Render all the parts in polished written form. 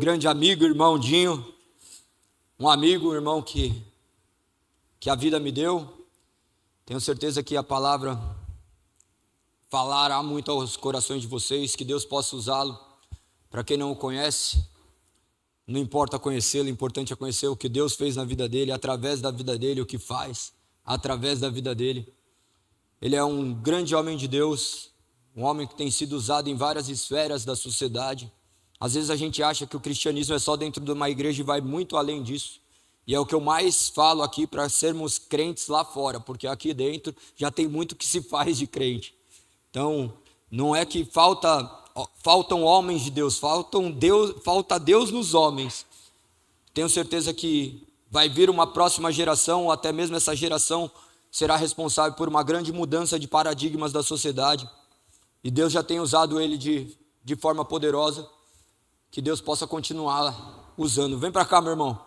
grande amigo, irmão Dinho, um amigo, um irmão que a vida me deu. Tenho certeza que a palavra falará muito aos corações de vocês, que Deus possa usá-lo. Para quem não o conhece, não importa conhecê-lo, o importante é conhecer o que Deus fez na vida dele, através da vida dele, o que faz através da vida dele. Ele é um grande homem de Deus, um homem que tem sido usado em várias esferas da sociedade. Às vezes a gente acha que o cristianismo é só dentro de uma igreja e vai muito além disso. E é o que eu mais falo aqui para sermos crentes lá fora, porque aqui dentro já tem muito que se faz de crente. Então, não é que faltam homens de Deus, falta Deus nos homens. Tenho certeza que vai vir uma próxima geração, ou até mesmo essa geração será responsável por uma grande mudança de paradigmas da sociedade. E Deus já tem usado ele de forma poderosa. Que Deus possa continuar usando. Vem para cá, meu irmão.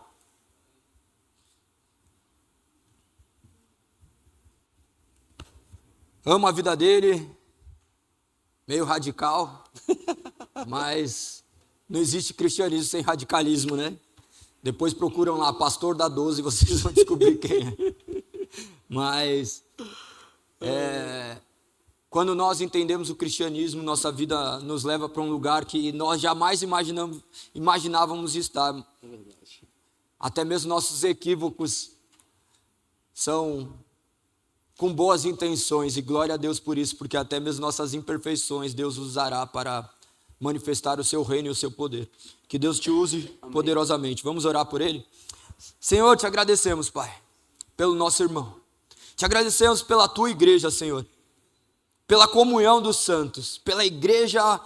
Amo a vida dele, meio radical, mas não existe cristianismo sem radicalismo, né? Depois procuram lá, pastor da 12, vocês vão descobrir quem é. Mas, quando nós entendemos o cristianismo, nossa vida nos leva para um lugar que nós jamais imaginávamos estar. Até mesmo nossos equívocos são com boas intenções, e glória a Deus por isso, porque até mesmo nossas imperfeições Deus usará para manifestar o seu reino e o seu poder. Que Deus te use poderosamente. Vamos orar por ele? Senhor, te agradecemos, Pai, pelo nosso irmão. Te agradecemos pela tua igreja, Senhor, pela comunhão dos santos, pela igreja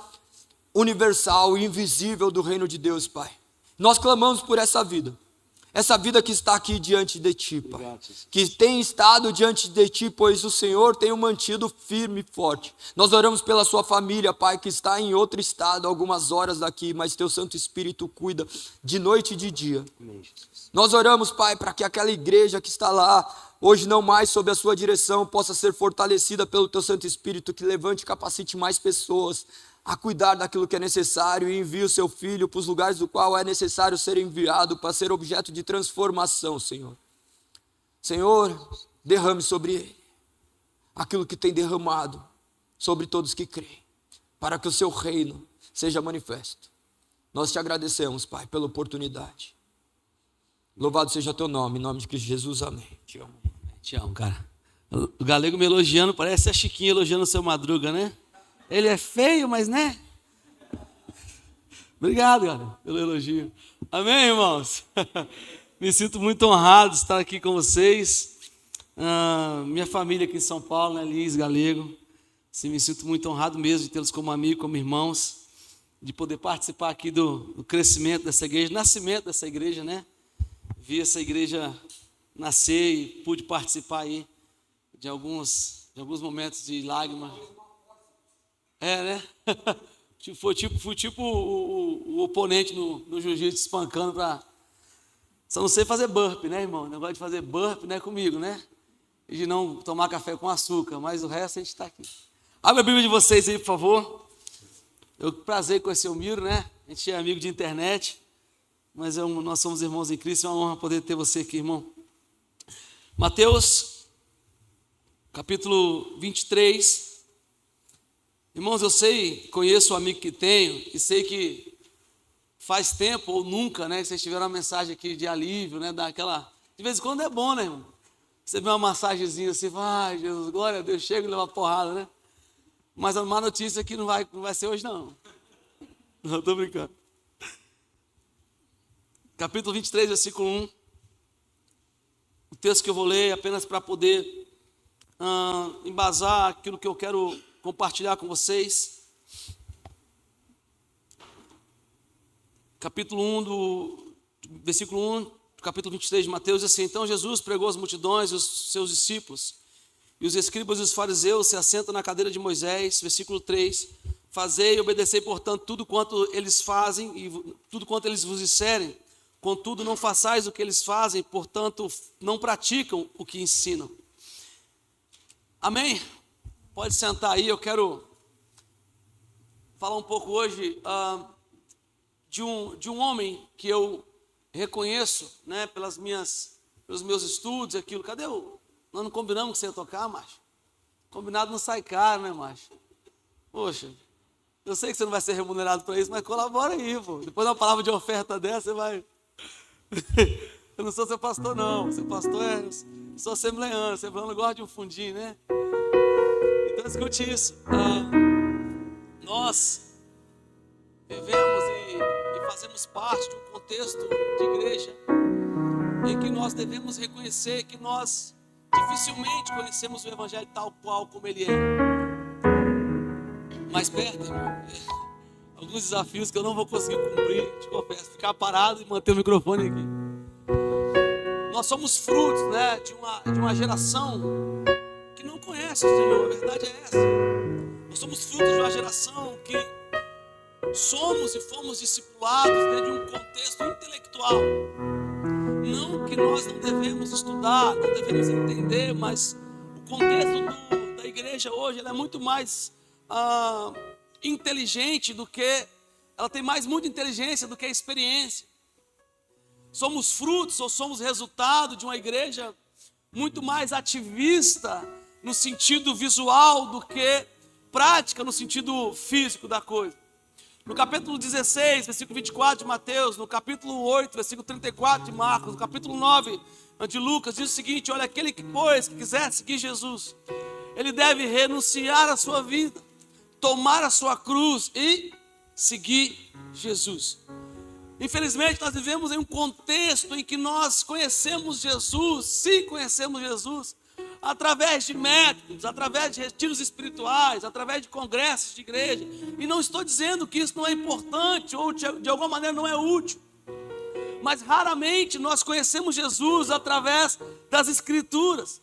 universal e invisível do reino de Deus, Pai. Nós clamamos por essa vida que está aqui diante de Ti, Pai, que tem estado diante de Ti, pois o Senhor tem o mantido firme e forte. Nós oramos pela sua família, Pai, que está em outro estado, algumas horas daqui, mas Teu Santo Espírito cuida de noite e de dia. Nós oramos, Pai, para que aquela igreja que está lá, hoje não mais sob a sua direção, possa ser fortalecida pelo Teu Santo Espírito, que levante e capacite mais pessoas a cuidar daquilo que é necessário e envie o Seu Filho para os lugares do qual é necessário ser enviado para ser objeto de transformação, Senhor. Senhor, derrame sobre ele aquilo que tem derramado sobre todos que creem, para que o Seu reino seja manifesto. Nós Te agradecemos, Pai, pela oportunidade. Louvado seja Teu nome, em nome de Cristo Jesus, amém. Te amo. Te amo, cara. O Galego me elogiando, parece a Chiquinha elogiando o Seu Madruga, né? Ele é feio, mas né? Obrigado, cara, pelo elogio. Amém, irmãos? Me sinto muito honrado de estar aqui com vocês. Minha família aqui em São Paulo, né? Liz, Galego. Sim, me sinto muito honrado mesmo de tê-los como amigo, como irmãos, de poder participar aqui do crescimento dessa igreja, nascimento dessa igreja, né? Vi essa igreja nascer e pude participar aí de alguns momentos de lágrima. Né? Fui tipo o oponente no jiu-jitsu espancando para... Só não sei fazer burp, né, irmão? O negócio de fazer burp não é comigo, né? E de não tomar café com açúcar, mas o resto a gente está aqui. Abre a Bíblia de vocês aí, por favor. Eu prazer conhecer o Miro, né? A gente é amigo de internet, mas nós somos irmãos em Cristo, é uma honra poder ter você aqui, irmão. Mateus, capítulo 23. Irmãos, eu conheço o amigo que tenho, e sei que faz tempo ou nunca, né, que vocês tiveram uma mensagem aqui de alívio, né, de vez em quando é bom, né, irmão? Você vê uma massagenzinha assim, vai, Jesus, glória a Deus, chega e leva porrada, né? Mas a má notícia é que não vai ser hoje, não. Não, estou brincando. Capítulo 23, versículo 1. O texto que eu vou ler apenas para poder embasar aquilo que eu quero compartilhar com vocês. Capítulo 1, versículo 1, capítulo 23 de Mateus, diz assim: Então Jesus pregou às multidões, os seus discípulos, e os escribas e os fariseus se assentam na cadeira de Moisés. Versículo 3: Fazei e obedecei, portanto, tudo quanto eles fazem e tudo quanto eles vos disserem, contudo não façais o que eles fazem, portanto não praticam o que ensinam. Amém? Pode sentar aí, eu quero falar um pouco hoje de um homem que eu reconheço, né, pelos meus estudos, aquilo. Cadê o... Nós não combinamos que você ia tocar, macho? Combinado não sai caro, né, macho? Poxa, eu sei que você não vai ser remunerado para isso, mas colabora aí, pô. Depois de uma palavra de oferta dessa, você vai... Eu não sou seu pastor, não. Seu pastor sou assembleano. Assembleano gosta de um fundinho, né? Então escute isso. Nós vivemos e fazemos parte de um contexto de igreja em que nós devemos reconhecer que nós dificilmente conhecemos o Evangelho tal qual como ele é. Mas perto, irmão, alguns desafios que eu não vou conseguir cumprir, te confesso, ficar parado e manter o microfone aqui. Nós somos frutos, né, de uma geração que não conhece o Senhor, a verdade é essa. Nós somos frutos de uma geração que somos e fomos discipulados dentro de um contexto intelectual. Não que nós não devemos estudar, não devemos entender, mas o contexto da igreja hoje ela é muito mais inteligente do que... Ela tem muita inteligência do que a experiência. Somos frutos ou somos resultado de uma igreja muito mais ativista no sentido visual do que prática no sentido físico da coisa. No capítulo 16, versículo 24 de Mateus, no capítulo 8, versículo 34 de Marcos, no capítulo 9 de Lucas, diz o seguinte: olha, aquele que, pois, que quiser seguir Jesus, ele deve renunciar à sua vida, tomar a sua cruz e seguir Jesus. Infelizmente, nós vivemos em um contexto em que nós conhecemos Jesus, se conhecemos Jesus, através de métodos, através de retiros espirituais, através de congressos de igreja. E não estou dizendo que isso não é importante ou de alguma maneira não é útil. Mas raramente nós conhecemos Jesus através das Escrituras.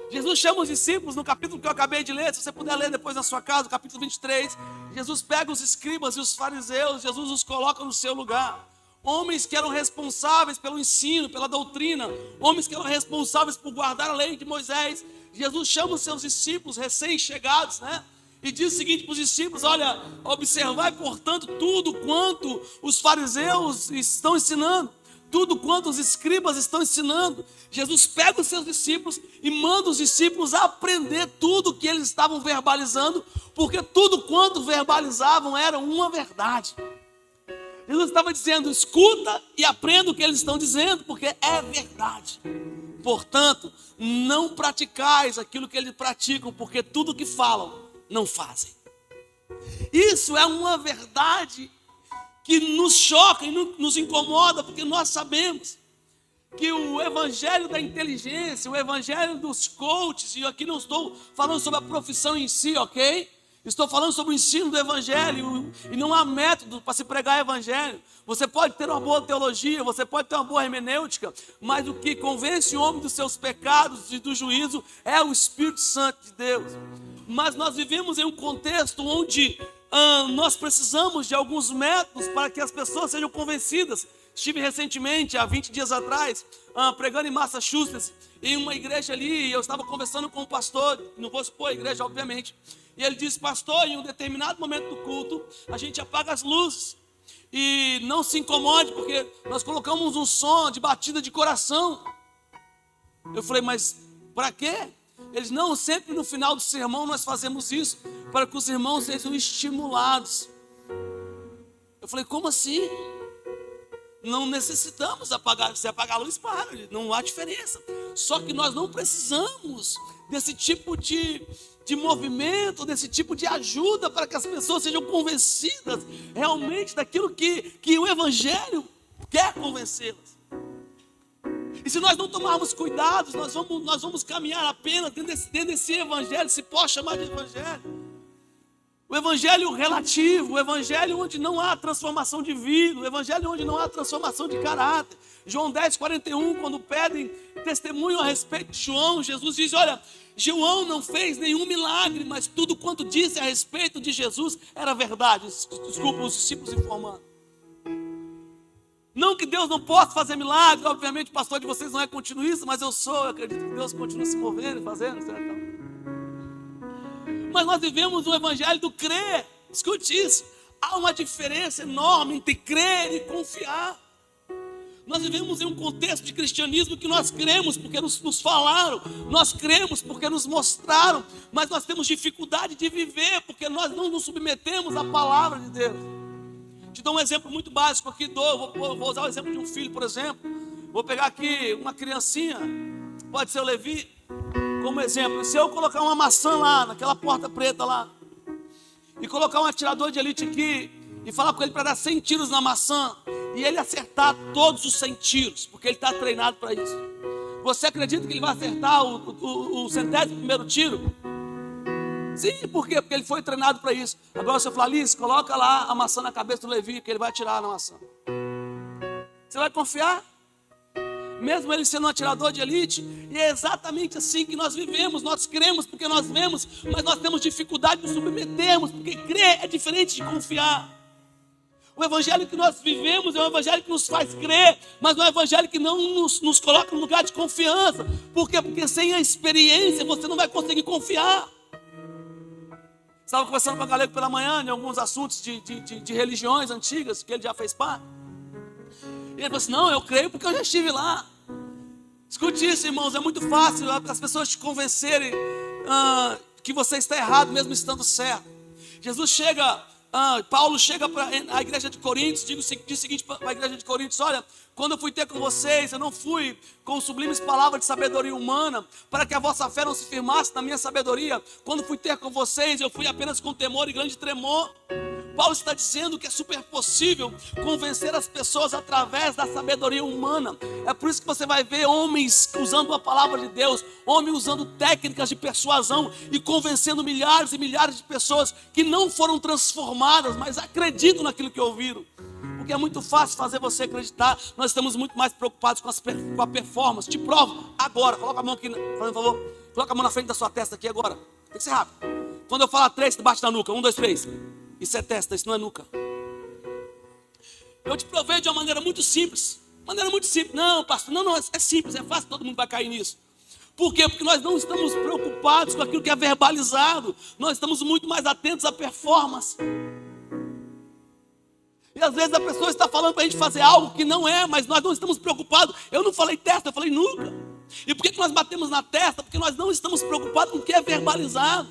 Jesus chama os discípulos no capítulo que eu acabei de ler, se você puder ler depois na sua casa, no capítulo 23, Jesus pega os escribas e os fariseus, Jesus os coloca no seu lugar. Homens que eram responsáveis pelo ensino, pela doutrina, homens que eram responsáveis por guardar a lei de Moisés. Jesus chama os seus discípulos recém-chegados, né? E diz o seguinte para os discípulos: olha, observai, portanto, tudo quanto os fariseus estão ensinando, tudo quanto os escribas estão ensinando. Jesus pega os seus discípulos e manda os discípulos aprender tudo que eles estavam verbalizando, porque tudo quanto verbalizavam era uma verdade. Jesus estava dizendo: escuta e aprenda o que eles estão dizendo, porque é verdade. Portanto, não praticais aquilo que eles praticam, porque tudo que falam, não fazem. Isso é uma verdade que nos choca e nos incomoda, porque nós sabemos que o evangelho da inteligência, o evangelho dos coaches, e aqui não estou falando sobre a profissão em si, ok? Estou falando sobre o ensino do evangelho, e não há método para se pregar evangelho. Você pode ter uma boa teologia, você pode ter uma boa hermenêutica, mas o que convence o homem dos seus pecados e do juízo é o Espírito Santo de Deus. Mas nós vivemos em um contexto onde nós precisamos de alguns métodos para que as pessoas sejam convencidas. Estive recentemente, há 20 dias atrás, pregando em Massachusetts, em uma igreja ali, e eu estava conversando com um pastor, não vou expor a igreja, obviamente, e ele disse: pastor, em um determinado momento do culto, a gente apaga as luzes, e não se incomode, porque nós colocamos um som de batida de coração. Eu falei: mas para quê? Eles: não, sempre no final do sermão nós fazemos isso, para que os irmãos sejam estimulados. Eu falei: como assim? Não necessitamos apagar, se apagar a luz, para, não há diferença. Só que nós não precisamos desse tipo de movimento, desse tipo de ajuda para que as pessoas sejam convencidas realmente daquilo que o Evangelho quer convencê-las. E se nós não tomarmos cuidados, nós vamos caminhar apenas dentro desse Evangelho, se pode chamar de Evangelho. O Evangelho relativo, o Evangelho onde não há transformação de vida, o Evangelho onde não há transformação de caráter. João 10:41, quando pedem testemunho a respeito de João, Jesus diz: olha, João não fez nenhum milagre, mas tudo quanto disse a respeito de Jesus era verdade. Desculpa os discípulos informando. Não que Deus não possa fazer milagre, obviamente o pastor de vocês não é continuista, mas eu acredito que Deus continua se movendo e fazendo, certo? Mas nós vivemos um evangelho do crer. Escute isso: Há uma diferença enorme entre crer e confiar. Nós vivemos em um contexto de cristianismo que nós cremos porque nos falaram, nós cremos porque nos mostraram, mas nós temos dificuldade de viver porque nós não nos submetemos à palavra de Deus. Te dou um exemplo muito básico aqui, vou usar o exemplo de um filho, por exemplo. Vou pegar aqui uma criancinha, pode ser o Levi, como exemplo. Se eu colocar uma maçã lá, naquela porta preta lá, e colocar um atirador de elite aqui, e falar com ele para dar 100 tiros na maçã, e ele acertar todos os 100 tiros, porque ele está treinado para isso. Você acredita que ele vai acertar o 100º tiro? Sim, por quê? Porque ele foi treinado para isso. Agora você fala, Liz, coloca lá a maçã na cabeça do Levi, que ele vai atirar na maçã. Você vai confiar? Mesmo ele sendo um atirador de elite, e é exatamente assim que nós vivemos. Nós cremos porque nós vemos, mas nós temos dificuldade de nos submetermos, porque crer é diferente de confiar. O evangelho que nós vivemos é um evangelho que nos faz crer, mas não é um evangelho que não nos coloca no lugar de confiança. Por quê? Porque sem a experiência você não vai conseguir confiar. Estava conversando com a Galego pela manhã em alguns assuntos de religiões antigas, que ele já fez parte. E ele falou assim, não, eu creio porque eu já estive lá. Escute isso, irmãos, é muito fácil as pessoas te convencerem que você está errado, mesmo estando certo. Paulo chega para a igreja de Coríntios, diz o seguinte para a igreja de Coríntios, olha, quando eu fui ter com vocês, eu não fui com sublimes palavras de sabedoria humana, para que a vossa fé não se firmasse na minha sabedoria. Quando fui ter com vocês, eu fui apenas com temor e grande tremor. Paulo está dizendo que é super possível convencer as pessoas através da sabedoria humana. É por isso que você vai ver homens usando a palavra de Deus, homens usando técnicas de persuasão e convencendo milhares e milhares de pessoas que não foram transformadas, mas acreditam naquilo que ouviram. Porque é muito fácil fazer você acreditar. Nós estamos muito mais preocupados com a performance. Te provo agora. Coloca a mão aqui, por favor. Coloca a mão na frente da sua testa aqui agora. Tem que ser rápido. Quando eu falar 3, você bate na nuca. 1, 2, 3. Isso é testa, isso não é nuca. Eu te provei de uma maneira muito simples. Não, pastor, não, é simples, é fácil, todo mundo vai cair nisso. Por quê? Porque nós não estamos preocupados com aquilo que é verbalizado. Nós estamos muito mais atentos à performance. E às vezes a pessoa está falando para a gente fazer algo que não é, mas nós não estamos preocupados. Eu não falei testa, eu falei nuca. E por que nós batemos na testa? Porque nós não estamos preocupados com o que é verbalizado.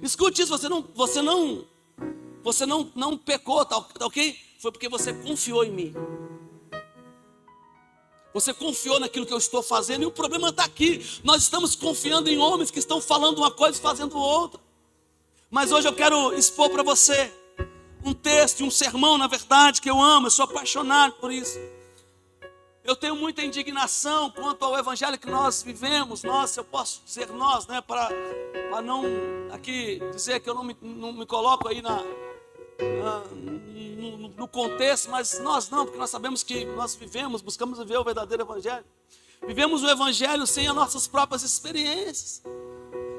Escute isso, você não pecou, tá ok? Foi porque você confiou em mim. Você confiou naquilo que eu estou fazendo. E o problema está aqui. Nós estamos confiando em homens que estão falando uma coisa e fazendo outra. Mas hoje eu quero expor para você um texto, um sermão, na verdade, que eu amo. Eu sou apaixonado por isso. Eu tenho muita indignação quanto ao evangelho que nós vivemos. Nós, eu posso dizer nós, né, para não aqui dizer que eu não me coloco aí no contexto, mas nós não, porque nós sabemos que nós buscamos viver o verdadeiro evangelho. Vivemos o evangelho sem as nossas próprias experiências.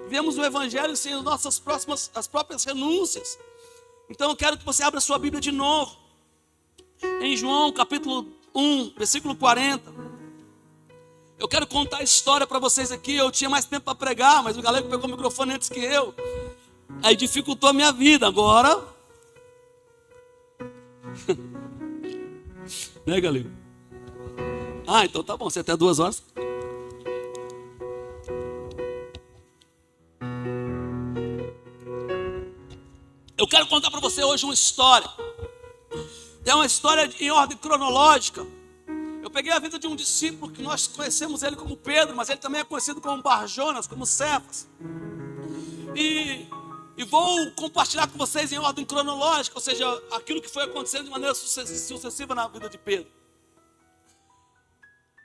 Vivemos o evangelho sem as próprias renúncias. Então eu quero que você abra a sua Bíblia de novo. Em João capítulo 1, versículo 40. Eu quero contar a história para vocês aqui. Eu tinha mais tempo para pregar, mas o galego pegou o microfone antes que eu. Aí dificultou a minha vida. Agora... Né, galego? Então tá bom, você até 2 horas. Eu quero contar para você hoje uma história. É uma história em ordem cronológica. Eu peguei a vida de um discípulo que nós conhecemos ele como Pedro, mas ele também é conhecido como Barjonas, como Cefas. E vou compartilhar com vocês em ordem cronológica, ou seja, aquilo que foi acontecendo de maneira sucessiva na vida de Pedro.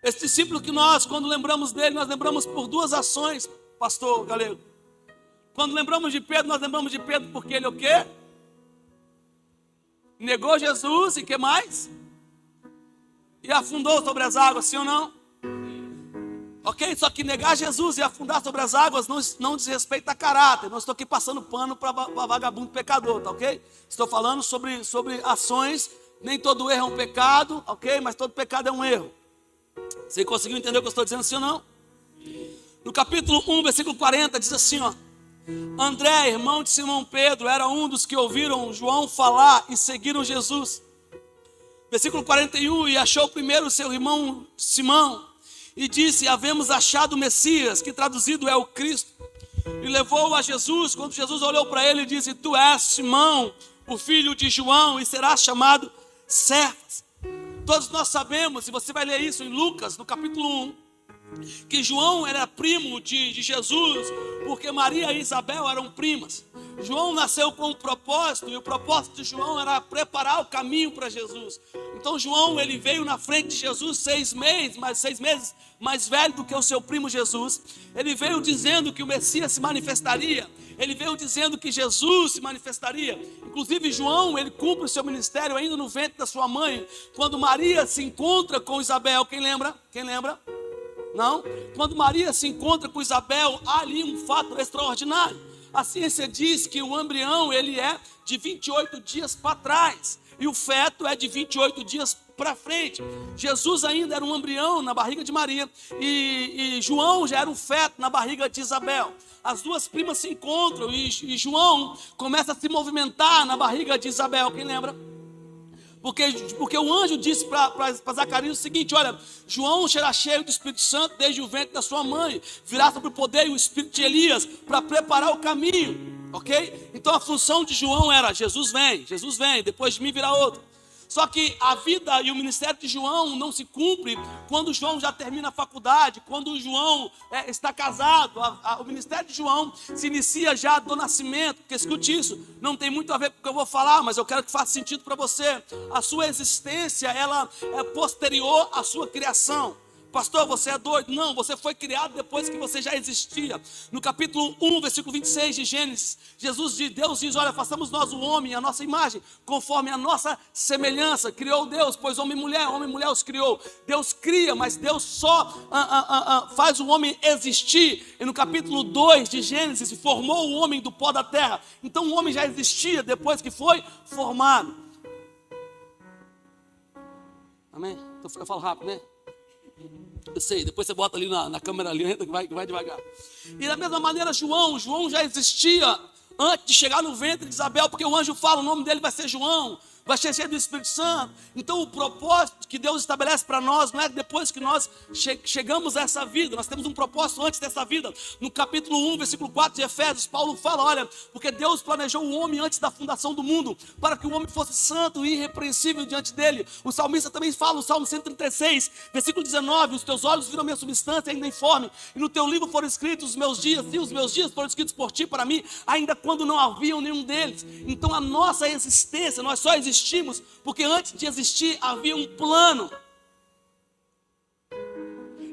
Esse discípulo que nós, quando lembramos dele, nós lembramos por 2 ações, pastor Galego. Quando lembramos de Pedro, nós lembramos de Pedro porque ele o quê? Negou Jesus e o que mais? E afundou sobre as águas, sim ou não? Ok? Só que negar Jesus e afundar sobre as águas não diz respeito a caráter. Não estou aqui passando pano para vagabundo pecador, tá ok? Estou falando sobre ações. Nem todo erro é um pecado, ok? Mas todo pecado é um erro. Você conseguiu entender o que eu estou dizendo, sim ou não? No capítulo 1, versículo 40, diz assim, ó. André, irmão de Simão Pedro, era um dos que ouviram João falar e seguiram Jesus. Versículo 41, e achou primeiro seu irmão Simão, e disse: havemos achado o Messias, que traduzido é o Cristo. E levou-o a Jesus. Quando Jesus olhou para ele e disse: tu és Simão, o filho de João, e serás chamado Cefas. Todos nós sabemos, e você vai ler isso em Lucas, no capítulo 1, que João era primo de Jesus, porque Maria e Isabel eram primas. João nasceu com um propósito, e o propósito de João era preparar o caminho para Jesus. Então João, ele veio na frente de Jesus 6 meses mais velho do que o seu primo Jesus. Ele veio dizendo que o Messias se manifestaria. Ele veio dizendo que Jesus se manifestaria. Inclusive João, ele cumpre o seu ministério ainda no ventre da sua mãe, quando Maria se encontra com Isabel. Quem lembra? Quem lembra? Não? Quando Maria se encontra com Isabel, há ali um fato extraordinário. A ciência diz que o embrião, ele é de 28 dias para trás, e o feto é de 28 dias para frente. Jesus ainda era um embrião na barriga de Maria, e João já era um feto na barriga de Isabel. As duas primas se encontram, e João começa a se movimentar na barriga de Isabel. Quem lembra? Porque o anjo disse para Zacarias o seguinte: olha, João será cheio do Espírito Santo desde o ventre da sua mãe, virá sobre o poder e o Espírito de Elias para preparar o caminho, ok? Então a função de João era: Jesus vem, depois de mim virá outro. Só que a vida e o ministério de João não se cumpre quando João já termina a faculdade, quando João está casado. O ministério de João se inicia já do nascimento, porque escute isso, não tem muito a ver com o que eu vou falar, mas eu quero que faça sentido para você. A sua existência, ela é posterior à sua criação. Pastor, você é doido? Não, você foi criado depois que você já existia. No capítulo 1, versículo 26 de Gênesis, Deus diz: olha, façamos nós o homem, a nossa imagem, conforme a nossa semelhança. Criou Deus, pois homem e mulher os criou. Deus cria, mas Deus só faz o homem existir. E no capítulo 2 de Gênesis, formou o homem do pó da terra. Então o homem já existia depois que foi formado. Amém? Então eu falo rápido, né? Eu sei, depois você bota ali na câmera lenta que vai devagar. E da mesma maneira João já existia antes de chegar no ventre de Isabel, porque o anjo fala, o nome dele vai ser João, vai ser cheio do Espírito Santo. Então o propósito que Deus estabelece para nós não é depois que nós chegamos a essa vida. Nós temos um propósito antes dessa vida. No capítulo 1, versículo 4 de Efésios, Paulo fala: olha, porque Deus planejou o homem antes da fundação do mundo, para que o homem fosse santo e irrepreensível diante dele. O salmista também fala, no Salmo 136, versículo 19: os teus olhos viram minha substância ainda informe, e no teu livro foram escritos os meus dias, e os meus dias foram escritos por ti para mim, ainda quando não haviam nenhum deles. Então a nossa existência, nós só existimos porque antes de existir havia um plano.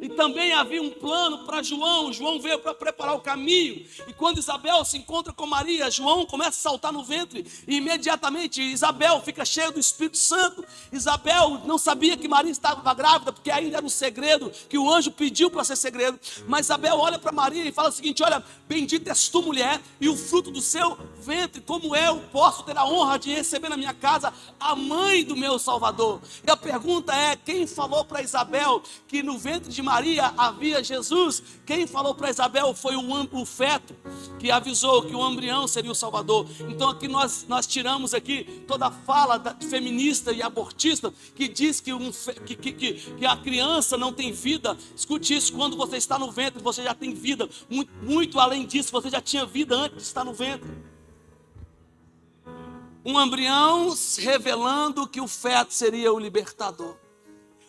E também havia um plano para João. João veio para preparar o caminho. E quando Isabel se encontra com Maria, João começa a saltar no ventre. E imediatamente Isabel fica cheia do Espírito Santo. Isabel não sabia que Maria estava grávida, porque ainda era um segredo que o anjo pediu para ser segredo. Mas Isabel olha para Maria e fala o seguinte: olha, bendita és tu, mulher, e o fruto do seu ventre, como eu posso ter a honra de receber na minha casa a mãe do meu Salvador? E a pergunta é: quem falou para Isabel que no ventre de Maria havia Jesus? Quem falou para Isabel foi o feto que avisou que o embrião seria o Salvador. Então aqui nós tiramos aqui toda a fala feminista e abortista que diz que a criança não tem vida. Escute isso: quando você está no ventre, você já tem vida. Muito além disso, você já tinha vida antes de estar no ventre. Um embrião revelando que o feto seria o libertador.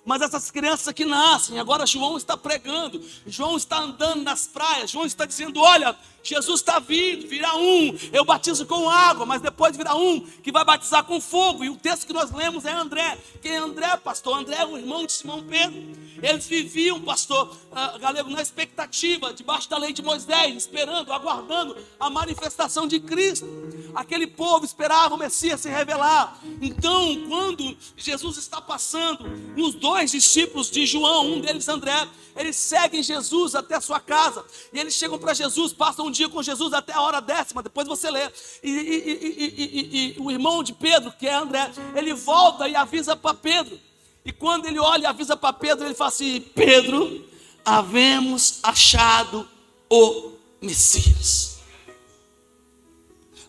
Mas essas crianças que nascem, agora João está pregando, João está andando nas praias, João está dizendo: olha, Jesus está vindo, virá um, eu batizo com água, mas depois virá um que vai batizar com fogo. E o texto que nós lemos é André. Quem é André, pastor? André é o irmão de Simão Pedro. Eles viviam, pastor Galego, na expectativa, debaixo da lei de Moisés, esperando, aguardando a manifestação de Cristo. Aquele povo esperava o Messias se revelar. Então, quando Jesus está passando, os dois discípulos de João, um deles André, eles seguem Jesus até a sua casa. E eles chegam para Jesus, passam um dia com Jesus até a hora 10ª, depois você lê. E o irmão de Pedro, que é André, ele volta e avisa para Pedro. E quando ele olha e avisa para Pedro, ele fala assim: Pedro, havemos achado o Messias.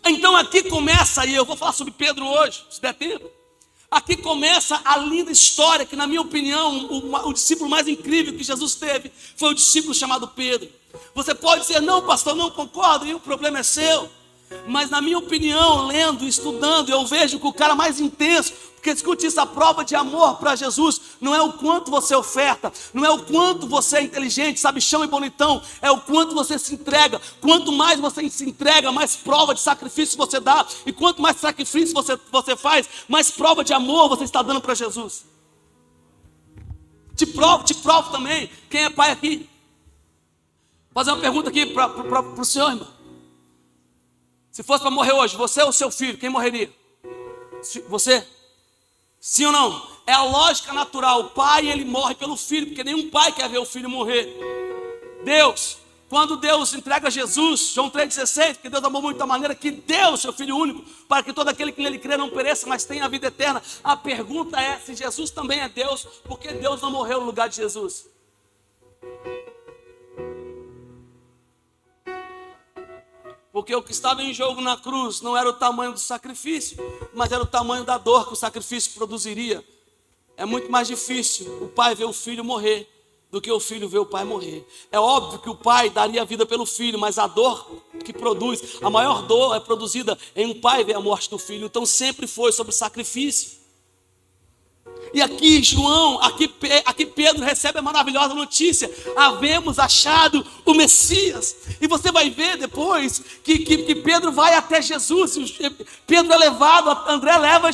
Então aqui começa, e eu vou falar sobre Pedro hoje, se der tempo. Aqui começa a linda história que, na minha opinião, o discípulo mais incrível que Jesus teve foi o discípulo chamado Pedro. Você pode dizer, não, pastor, não concordo, e o problema é seu. Mas na minha opinião, lendo, estudando, eu vejo que o cara mais intenso, porque escute isso, a prova de amor para Jesus não é o quanto você oferta, não é o quanto você é inteligente, sabichão e bonitão, é o quanto você se entrega. Quanto mais você se entrega, mais prova de sacrifício você dá, e quanto mais sacrifício você faz, mais prova de amor você está dando para Jesus. Te provo também. Quem é pai aqui? Vou fazer uma pergunta aqui para o senhor, irmão. Se fosse para morrer hoje, você ou seu filho, quem morreria? Você? Sim ou não? É a lógica natural. O pai, ele morre pelo filho, porque nenhum pai quer ver o filho morrer. Deus, quando Deus entrega Jesus, João 3,16, porque Deus amou muito da maneira que deu o seu Filho único, para que todo aquele que nele crê não pereça, mas tenha a vida eterna. A pergunta é, se Jesus também é Deus, por que Deus não morreu no lugar de Jesus? Porque o que estava em jogo na cruz não era o tamanho do sacrifício, mas era o tamanho da dor que o sacrifício produziria. É muito mais difícil o pai ver o filho morrer do que o filho ver o pai morrer. É óbvio que o pai daria a vida pelo filho, mas a dor que produz, a maior dor é produzida em um pai ver a morte do filho. Então sempre foi sobre sacrifício. E aqui aqui Pedro recebe a maravilhosa notícia: havemos achado o Messias. E você vai ver depois que Pedro vai até Jesus. Pedro é levado, André leva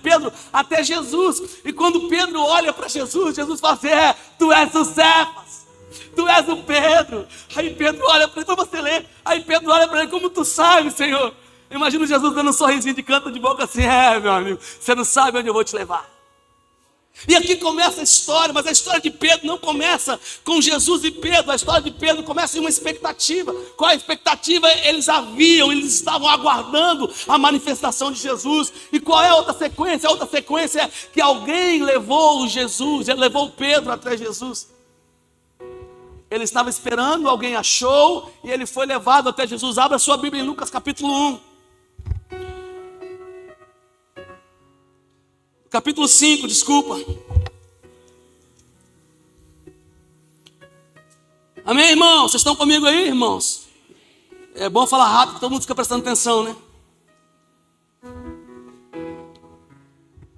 Pedro até Jesus. E quando Pedro olha para Jesus, Jesus fala assim: tu és o Cefas, tu és o Pedro. Aí Pedro olha para ele, para você ler. Aí Pedro olha para ele: como tu sabe, Senhor? Imagina Jesus dando um sorrisinho de canto de boca assim: meu amigo, você não sabe onde eu vou te levar. E aqui começa a história, mas a história de Pedro não começa com Jesus e Pedro. A história de Pedro começa em uma expectativa. Qual a expectativa? Eles estavam aguardando a manifestação de Jesus. E qual é a outra sequência? A outra sequência é que alguém levou Jesus, ele levou Pedro até Jesus. Ele estava esperando, alguém achou e ele foi levado até Jesus. Abra sua Bíblia em Lucas capítulo 1. Capítulo 5, desculpa. Amém, irmãos? Vocês estão comigo aí, irmãos? É bom falar rápido, todo mundo fica prestando atenção, né?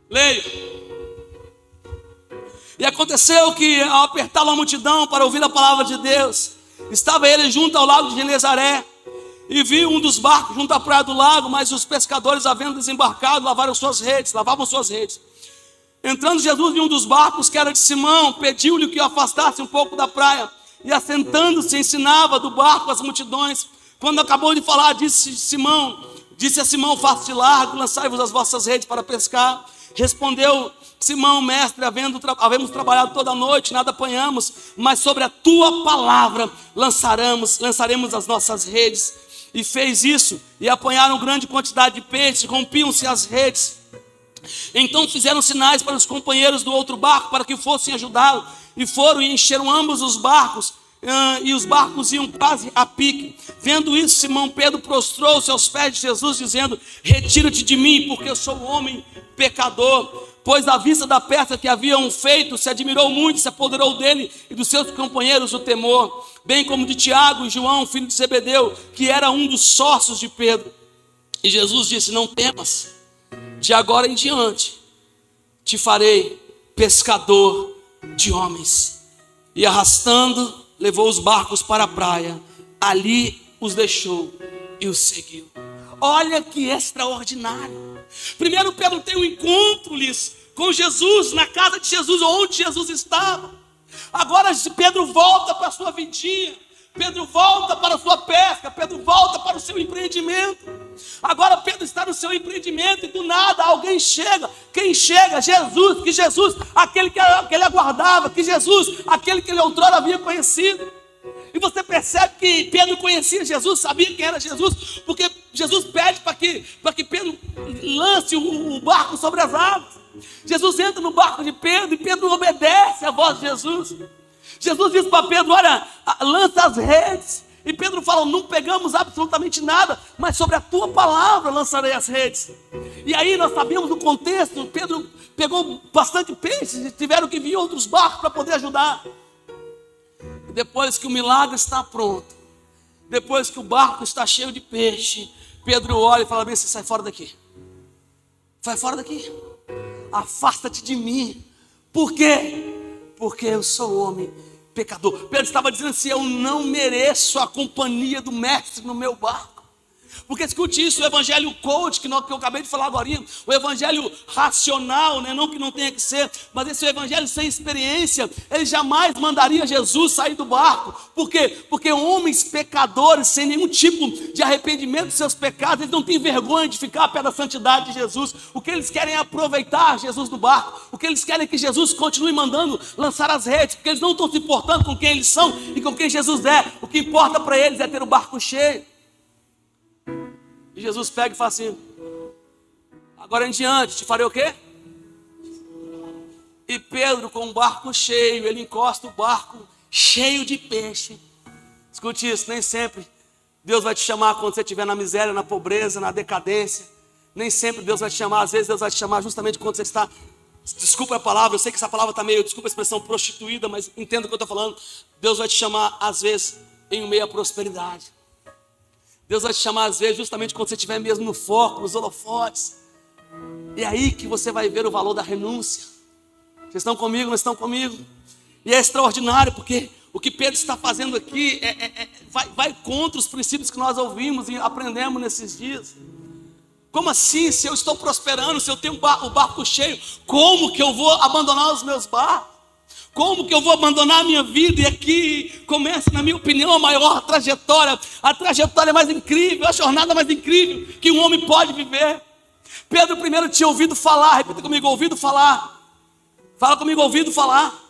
Leio. E aconteceu que, ao apertá-lo a multidão para ouvir a palavra de Deus, estava ele junto ao lago de Genezaré, e viu um dos barcos junto à praia do lago, mas os pescadores, havendo desembarcado, lavavam suas redes. Entrando Jesus em um dos barcos, que era de Simão, pediu-lhe que o afastasse um pouco da praia, e assentando-se, ensinava do barco as multidões. Quando acabou de falar, disse a Simão: faça-te largo, lançai-vos as vossas redes para pescar. Respondeu Simão: mestre, havemos trabalhado toda a noite, nada apanhamos, mas sobre a tua palavra lançaremos as nossas redes. E fez isso, e apanharam grande quantidade de peixes, rompiam-se as redes. Então fizeram sinais para os companheiros do outro barco, para que fossem ajudá-lo, e foram e encheram ambos os barcos, e os barcos iam quase a pique. Vendo isso, Simão Pedro prostrou-se aos pés de Jesus, dizendo: retira-te de mim, porque eu sou um homem pecador. Pois à vista da peça que haviam feito, se admirou muito, se apoderou dele e dos seus companheiros o temor, bem como de Tiago e João, filho de Zebedeu, que era um dos sócios de Pedro. E Jesus disse: não temas, de agora em diante te farei pescador de homens. E arrastando, levou os barcos para a praia, ali os deixou e os seguiu. Olha que extraordinário. Primeiro Pedro tem um encontro com Jesus, na casa de Jesus, onde Jesus estava. Agora Pedro volta para a sua vidinha, Pedro volta para a sua pesca, Pedro volta para o seu empreendimento. Agora Pedro está no seu empreendimento e do nada alguém chega. Quem chega? Jesus. Que Jesus, aquele que ele aguardava, que Jesus, aquele que ele outrora havia conhecido. E você percebe que Pedro conhecia Jesus, sabia quem era Jesus, porque Jesus pede para que Pedro lance o barco sobre as águas. Jesus entra no barco de Pedro e Pedro obedece à voz de Jesus. Jesus diz para Pedro: olha, lança as redes. E Pedro fala: não pegamos absolutamente nada, mas sobre a tua palavra lançarei as redes. E aí nós sabemos o contexto. Pedro pegou bastante peixes e tiveram que vir outros barcos para poder ajudar. E depois que o milagre está pronto, depois que o barco está cheio de peixe, Pedro olha e fala: bem, você sai fora daqui. Sai fora daqui. Afasta-te de mim. Por quê? Porque eu sou homem pecador. Pedro estava dizendo assim: eu não mereço a companhia do mestre no meu barco. Porque escute isso, o evangelho coach, que eu acabei de falar agora, o evangelho racional, né? Não que não tenha que ser, mas esse evangelho sem experiência, ele jamais mandaria Jesus sair do barco. Por quê? Porque homens pecadores, sem nenhum tipo de arrependimento dos seus pecados, eles não têm vergonha de ficar perto da santidade de Jesus. O que eles querem é aproveitar Jesus no barco. O que eles querem é que Jesus continue mandando lançar as redes, porque eles não estão se importando com quem eles são e com quem Jesus é. O que importa para eles é ter o barco cheio. E Jesus pega e fala assim: agora em diante te farei o quê? E Pedro, com o barco cheio, ele encosta o barco cheio de peixe. Escute isso, nem sempre Deus vai te chamar quando você estiver na miséria, na pobreza, na decadência. Nem sempre Deus vai te chamar. Às vezes Deus vai te chamar justamente quando você está, desculpa a palavra, eu sei que essa palavra está meio, desculpa a expressão, prostituída, mas entenda o que eu estou falando. Deus vai te chamar às vezes em meio à prosperidade. Deus vai te chamar às vezes justamente quando você estiver mesmo no foco, nos holofotes. É aí que você vai ver o valor da renúncia. Vocês estão comigo, não estão comigo? E é extraordinário, porque o que Pedro está fazendo aqui vai contra os princípios que nós ouvimos e aprendemos nesses dias. Como assim? Se eu estou prosperando, se eu tenho o barco cheio, como que eu vou abandonar os meus barcos? Como que eu vou abandonar a minha vida? E aqui começa, na minha opinião, a maior trajetória, a trajetória mais incrível, a jornada mais incrível que um homem pode viver. Pedro primeiro tinha ouvido falar, repita comigo: ouvido falar. Fala comigo: ouvido falar.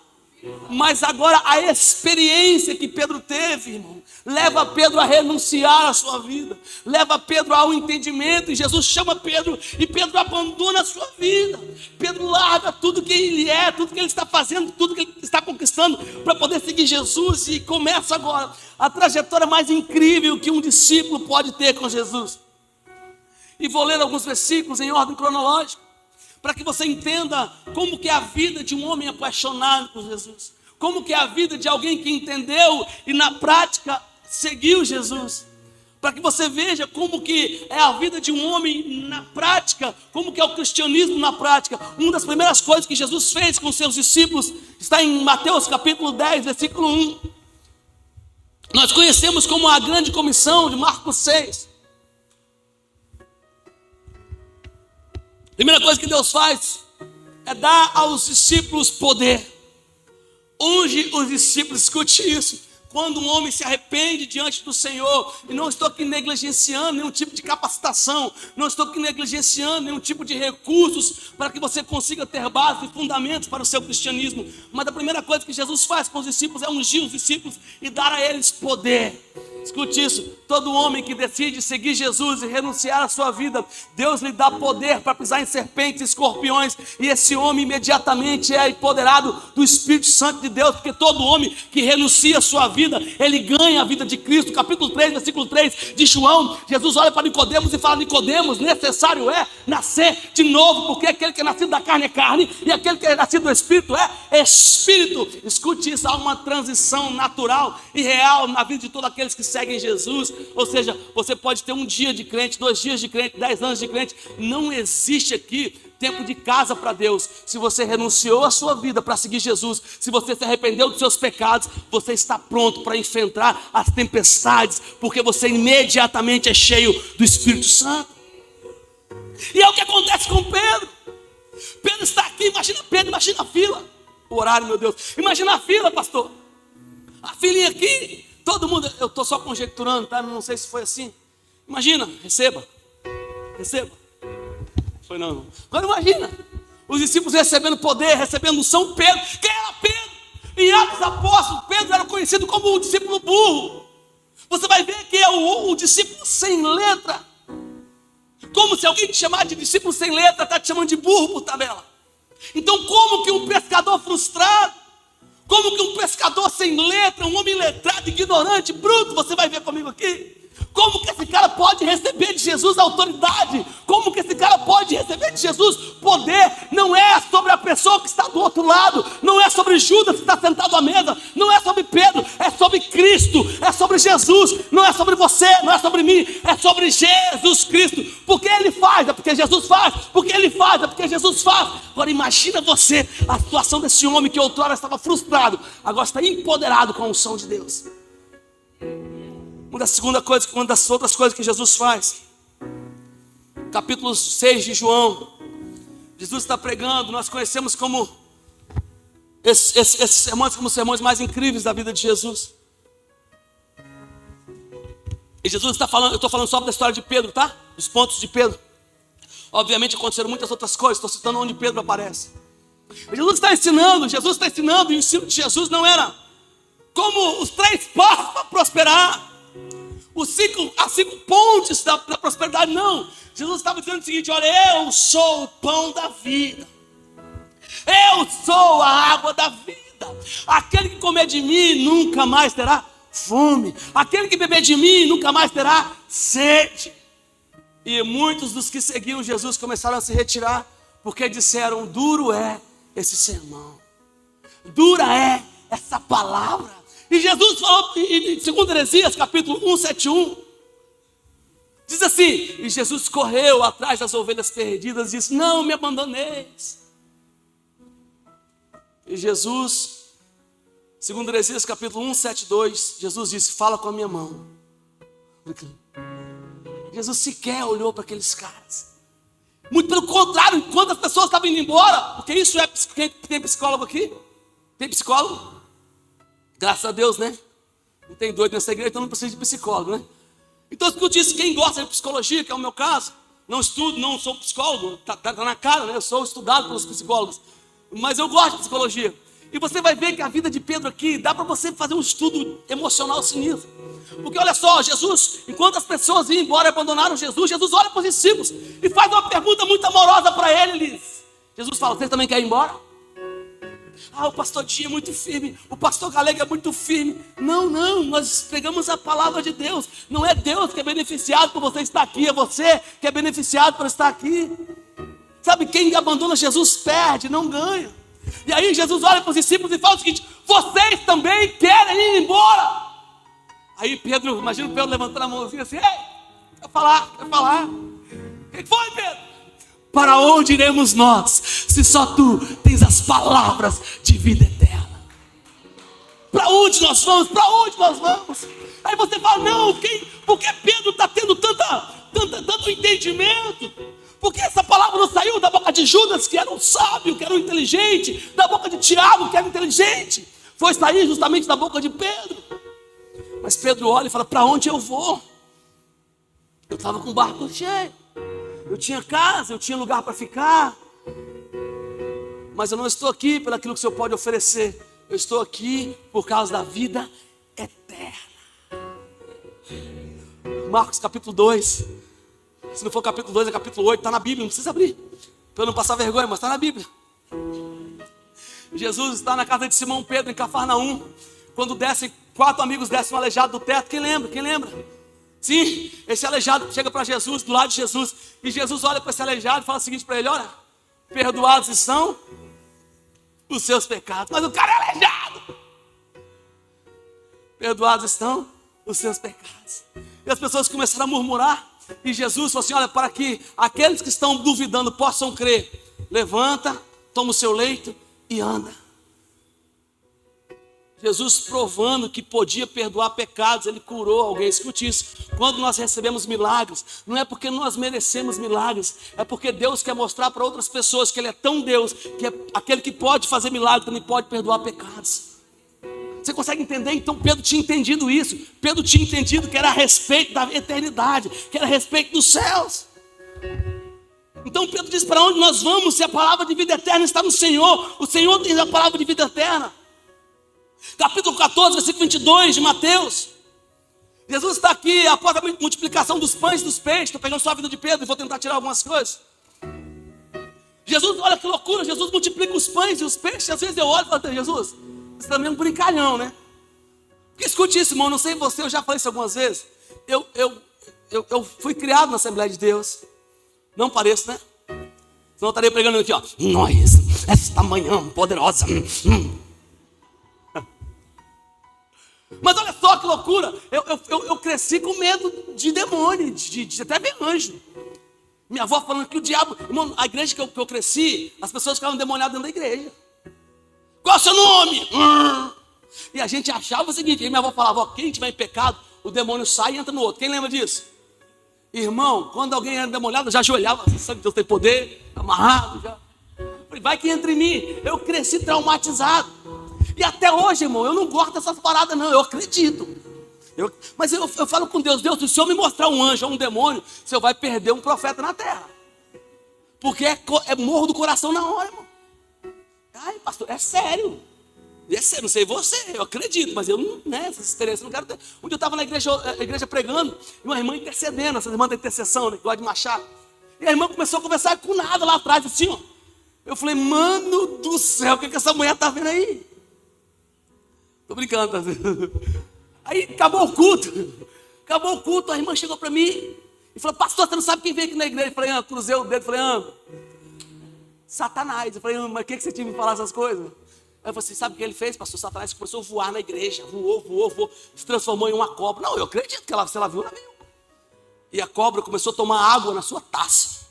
Mas agora a experiência que Pedro teve, irmão, leva Pedro a renunciar à sua vida, leva Pedro ao entendimento, e Jesus chama Pedro, e Pedro abandona a sua vida. Pedro larga tudo que ele é, tudo que ele está fazendo, tudo que ele está conquistando para poder seguir Jesus, e começa agora a trajetória mais incrível que um discípulo pode ter com Jesus. E vou ler alguns versículos em ordem cronológica, para que você entenda como que é a vida de um homem apaixonado por Jesus, como que é a vida de alguém que entendeu e na prática seguiu Jesus, para que você veja como que é a vida de um homem na prática, como que é o cristianismo na prática. Uma das primeiras coisas que Jesus fez com seus discípulos está em Mateus capítulo 10, versículo 1. Nós conhecemos como a grande comissão de Marcos 6. Primeira coisa que Deus faz é dar aos discípulos poder. Unge os discípulos, escute isso. Quando um homem se arrepende diante do Senhor, e não estou aqui negligenciando nenhum tipo de capacitação, não estou aqui negligenciando nenhum tipo de recursos para que você consiga ter base e fundamentos para o seu cristianismo, mas a primeira coisa que Jesus faz com os discípulos é ungir os discípulos e dar a eles poder. Escute isso: todo homem que decide seguir Jesus e renunciar à sua vida, Deus lhe dá poder para pisar em serpentes e escorpiões, e esse homem imediatamente é empoderado do Espírito Santo de Deus, porque todo homem que renuncia à sua vida, ele ganha a vida de Cristo. Capítulo 3, versículo 3 de João, Jesus olha para Nicodemos e fala: Nicodemos, necessário é nascer de novo, porque aquele que é nascido da carne é carne, e aquele que é nascido do Espírito é Espírito. Escute isso: há uma transição natural e real na vida de todos aqueles que seguem Jesus. Ou seja, você pode ter um dia de crente, 2 dias de crente, 10 anos de crente. Não existe aqui tempo de casa para Deus. Se você renunciou à sua vida para seguir Jesus, se você se arrependeu dos seus pecados, você está pronto para enfrentar as tempestades, porque você imediatamente é cheio do Espírito Santo. E é o que acontece com Pedro. Pedro está aqui, imagina Pedro, imagina a fila. O horário, meu Deus, imagina a fila, pastor. A filinha aqui, todo mundo, eu estou só conjecturando, tá? Não sei se foi assim. Imagina, receba. Foi não. Agora imagina, os discípulos recebendo poder, recebendo unção. Pedro, quem era Pedro? Em Atos Apóstolos, Pedro era conhecido como o discípulo burro. Você vai ver que é o discípulo sem letra. Como se alguém te chamar de discípulo sem letra está te chamando de burro por tabela. Então como que um pescador frustrado, Como que um pescador sem letra, um homem letrado, ignorante, bruto, você vai ver comigo aqui. Como que esse cara pode receber de Jesus autoridade? Como que esse cara pode receber de Jesus poder? Não é sobre a pessoa que está do outro lado, não é sobre Judas que está sentado à mesa, não é sobre Pedro, é sobre Cristo, é sobre Jesus, não é sobre você, não é sobre mim, é sobre Jesus Cristo. Porque Ele faz, é porque Jesus faz, porque Ele faz, é porque Jesus faz. Agora imagina você, a situação desse homem que outrora estava frustrado, agora está empoderado com a unção de Deus. Uma das outras coisas que Jesus faz, capítulo 6 de João, Jesus está pregando, nós conhecemos como esses sermões como os sermões mais incríveis da vida de Jesus. E Jesus está falando, eu estou falando só da história de Pedro, tá? Dos pontos de Pedro. Obviamente aconteceram muitas outras coisas, estou citando onde Pedro aparece. Jesus está ensinando, e o ensino de Jesus não era como os 3 passos para prosperar, as 5 pontes da prosperidade, não. Jesus estava dizendo o seguinte: olha, eu sou o pão da vida, eu sou a água da vida. Aquele que comer de mim nunca mais terá fome, aquele que beber de mim nunca mais terá sede. E muitos dos que seguiam Jesus começaram a se retirar, porque disseram: duro é esse sermão, dura é essa palavra. E Jesus falou, segundo Heresias, capítulo 171, diz assim: e Jesus correu atrás das ovelhas perdidas e disse: não me abandoneis. E Jesus, segundo Heresias, capítulo 172, Jesus disse: fala com a minha mão. Jesus sequer olhou para aqueles caras. Muito pelo contrário, enquanto as pessoas estavam indo embora, porque isso é, tem psicólogo aqui? Tem psicólogo? Graças a Deus, né? Não tem doido nessa igreja, então não precisa de psicólogo, né? Então, o que eu disse, quem gosta de psicologia, que é o meu caso, não estudo, não sou psicólogo, tá na cara, né? Eu sou estudado pelos psicólogos, mas eu gosto de psicologia. E você vai ver que a vida de Pedro aqui, dá para você fazer um estudo emocional sinistro. Porque olha só, Jesus, enquanto as pessoas iam embora e abandonaram Jesus, Jesus olha para os discípulos e faz uma pergunta muito amorosa para eles. Jesus fala: vocês também querem ir embora? Ah, o pastor Dia é muito firme, o pastor Galego é muito firme. Não, nós pegamos a palavra de Deus. Não é Deus que é beneficiado por você estar aqui, é você que é beneficiado por estar aqui. Sabe, quem abandona Jesus perde, não ganha. E aí Jesus olha para os discípulos e fala o seguinte: vocês também querem ir embora? Aí Pedro, imagina o Pedro levantando a mãozinha assim: ei, quer falar? O que foi, Pedro? Para onde iremos nós, se só tu tens as palavras de vida eterna? Para onde nós vamos? Para onde nós vamos? Aí você fala: não, porque Pedro está tendo tanto entendimento? Porque essa palavra não saiu da boca de Judas, que era um sábio, que era um inteligente, da boca de Tiago, que era inteligente. Foi sair justamente da boca de Pedro. Mas Pedro olha e fala: para onde eu vou? Eu estava com o barco cheio, eu tinha casa, eu tinha lugar para ficar, mas eu não estou aqui pelo aquilo que o Senhor pode oferecer. Eu estou aqui por causa da vida eterna. Marcos capítulo 2. Se não for capítulo 2, é capítulo 8, está na Bíblia, não precisa abrir, para eu não passar vergonha, mas está na Bíblia. Jesus está na casa de Simão Pedro, em Cafarnaum, quando 4 amigos descem um aleijado do teto. Quem lembra? Sim, esse aleijado chega para Jesus, do lado de Jesus, e Jesus olha para esse aleijado e fala o seguinte para ele: olha, perdoados estão os seus pecados. Mas o cara é aleijado. Perdoados estão os seus pecados. E as pessoas começaram a murmurar, e Jesus falou assim: olha, para que aqueles que estão duvidando possam crer, levanta, toma o seu leito e anda. Jesus provando que podia perdoar pecados, Ele curou alguém. Escute isso: quando nós recebemos milagres, não é porque nós merecemos milagres, é porque Deus quer mostrar para outras pessoas que Ele é tão Deus, que é aquele que pode fazer milagres, também pode perdoar pecados. Você consegue entender? Então Pedro tinha entendido isso. Pedro tinha entendido que era a respeito da eternidade, que era a respeito dos céus. Então Pedro diz: para onde nós vamos se a palavra de vida eterna está no Senhor? O Senhor tem a palavra de vida eterna. Capítulo 14, versículo 22 de Mateus. Jesus está aqui após a multiplicação dos pães e dos peixes. Estou pegando só a vida de Pedro e vou tentar tirar algumas coisas. Jesus, olha que loucura, Jesus multiplica os pães e os peixes. Às vezes eu olho e falo: Jesus, Você também é um brincalhão, né? Porque escute isso, irmão, não sei você, eu já falei isso algumas vezes. Eu fui criado na Assembleia de Deus. Não pareço, né? Senão eu estaria pregando aqui, ó. Nós, esta manhã poderosa. Mas olha só que loucura. Eu cresci com medo de demônio, de até ver anjo. Minha avó falando que o diabo... Irmão, a igreja que eu cresci, as pessoas ficavam demoniadas dentro da igreja. Qual é o seu nome? E a gente achava o seguinte, minha avó falava, ó, quem tiver em pecado, o demônio sai e entra no outro. Quem lembra disso? Irmão, quando alguém era demoniado, eu já ajoelhava, sabe que Deus tem poder, amarrado já. Falei, vai que entra em mim. Eu cresci traumatizado. E até hoje, irmão, eu não gosto dessas paradas não, eu acredito. Mas eu falo com Deus, Deus, se o Senhor me mostrar um anjo ou um demônio, o Senhor vai perder um profeta na terra. Porque é morro do coração na hora, irmão. Ai, pastor, é sério. É sério, não sei você, eu acredito, mas eu não, né, essas experiências eu não quero ter. Um dia eu estava na igreja pregando, e uma irmã intercedendo, essa irmã da intercessão, né, que gosta de machado. E a irmã começou a conversar com nada lá atrás, assim, ó. Eu falei, mano do céu, o que essa mulher tá vendo aí? Tô brincando, tá vendo? Aí acabou o culto, a irmã chegou para mim e falou, pastor, você não sabe quem veio aqui na igreja? Eu falei, cruzei o dedo, falei, Satanás. Eu falei, mas o que você tinha que me falar essas coisas? Aí eu falei assim, sabe o que ele fez, pastor? Satanás começou a voar na igreja, voou, se transformou em uma cobra. Não, eu acredito que se ela viu, ela viu. E a cobra começou a tomar água na sua taça.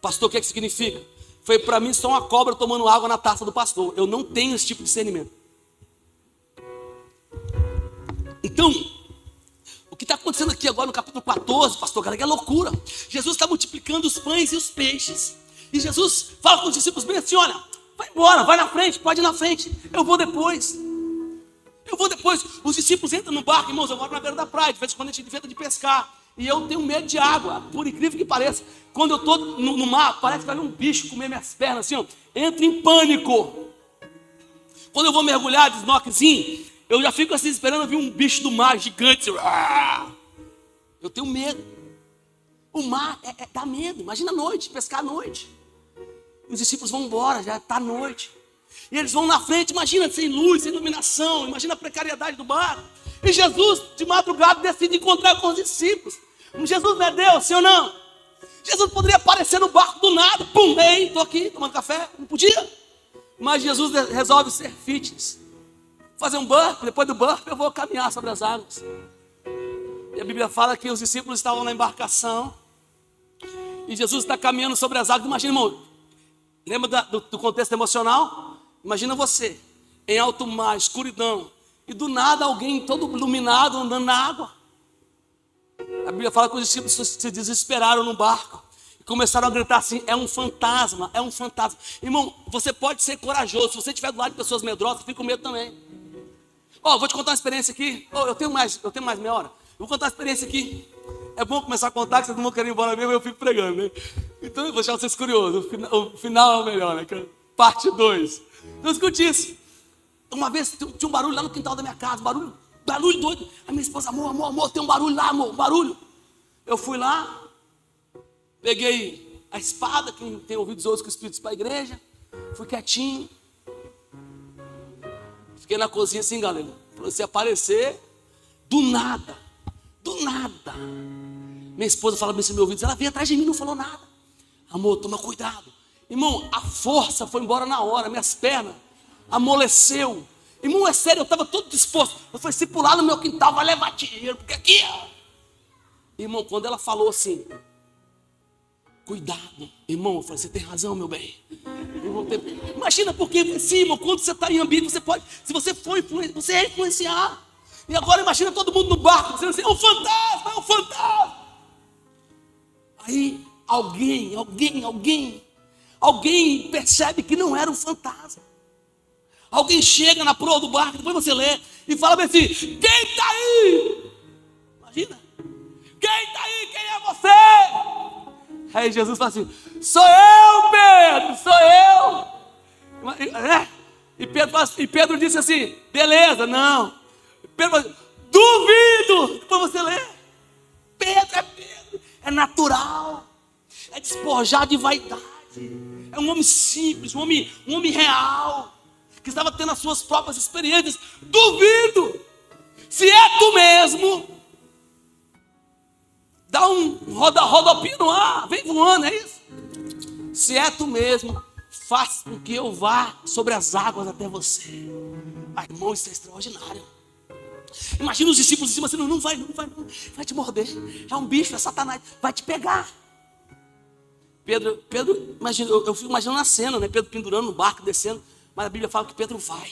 Pastor, o que significa? Foi para mim só uma cobra tomando água na taça do pastor. Eu não tenho esse tipo de discernimento. Então, o que está acontecendo aqui agora no capítulo 14, pastor, cara, que é loucura. Jesus está multiplicando os pães e os peixes. E Jesus fala com os discípulos bem assim, olha, vai embora, vai na frente, pode ir na frente. Eu vou depois. Os discípulos entram no barco, irmãos, eu moro na beira da praia, de vez em quando a gente inventa de pescar. E eu tenho medo de água, por incrível que pareça. Quando eu estou no mar, parece que vai vir um bicho comer minhas pernas, assim, ó. Entro em pânico. Quando eu vou mergulhar de snorkelzinho, eu já fico assim esperando vir um bicho do mar gigante. Assim, eu tenho medo. O mar dá medo. Imagina a noite, pescar à noite. E os discípulos vão embora, já está à noite. E eles vão na frente, imagina, sem luz, sem iluminação. Imagina a precariedade do barco. E Jesus, de madrugada, decide encontrar com os discípulos. Jesus não é Deus, sim ou não? Jesus poderia aparecer no barco do nada. Pum, ei, estou aqui tomando café. Não podia. Mas Jesus resolve ser fitness. Fazer um burp, depois do burp eu vou caminhar sobre as águas. E a Bíblia fala que os discípulos estavam na embarcação. E Jesus está caminhando sobre as águas. Imagina, irmão, lembra do contexto emocional? Imagina você, em alto mar, escuridão. E do nada alguém todo iluminado andando na água. A Bíblia fala que os discípulos se desesperaram no barco. E começaram a gritar assim, é um fantasma, é um fantasma. Irmão, você pode ser corajoso. Se você estiver do lado de pessoas medrosas, fica com medo também. Vou te contar uma experiência aqui. Eu tenho mais meia hora. Eu vou contar uma experiência aqui. É bom começar a contar, que vocês não vão querer ir embora mesmo, eu fico pregando, né? Então eu vou deixar vocês curiosos. O final é o melhor, né? Parte 2. Então escute isso. Uma vez tinha um barulho lá no quintal da minha casa, barulho doido. A minha esposa, amor, tem um barulho lá, amor, barulho. Eu fui lá, peguei a espada, quem tem ouvidos outros com espíritos para a igreja, fui quietinho. Fiquei na cozinha assim, galera. Se aparecer, do nada. Minha esposa fala bem assim no meu ouvido, ela veio atrás de mim, não falou nada. Amor, toma cuidado. Irmão, a força foi embora na hora, minhas pernas amoleceu. Irmão, é sério, eu estava todo disposto. Eu falei, se pular no meu quintal, vai levar dinheiro, porque aqui... Irmão, quando ela falou assim, cuidado. Irmão, eu falei, você tem razão, meu bem. Imagina, porque sim, irmão, quando você está em ambiente, você pode, se você for você é influenciar. E agora imagina todo mundo no barco, dizendo assim, é um fantasma. Aí alguém percebe que não era um fantasma. Alguém chega na proa do barco, depois você lê, e fala bem assim, quem está aí? Imagina. Quem está aí? Quem é você? Aí Jesus fala assim, sou eu, Pedro, sou eu. E Pedro disse assim, beleza, não. Pedro fala assim, duvido. Depois você lê. Pedro, é natural, é despojado de vaidade, é um homem simples, um homem real. que estava tendo as suas próprias experiências. Duvido. Se é tu mesmo, dá um rodopio no ar, vem voando, é isso? Se é tu mesmo, faz com que eu vá sobre as águas até você. Ai, irmão, isso é extraordinário. Imagina os discípulos em cima assim, não vai, vai te morder. É um bicho, é Satanás, vai te pegar. Pedro, imagina, eu fico imaginando a cena, né? Pedro pendurando no barco, descendo, mas a Bíblia fala que Pedro vai.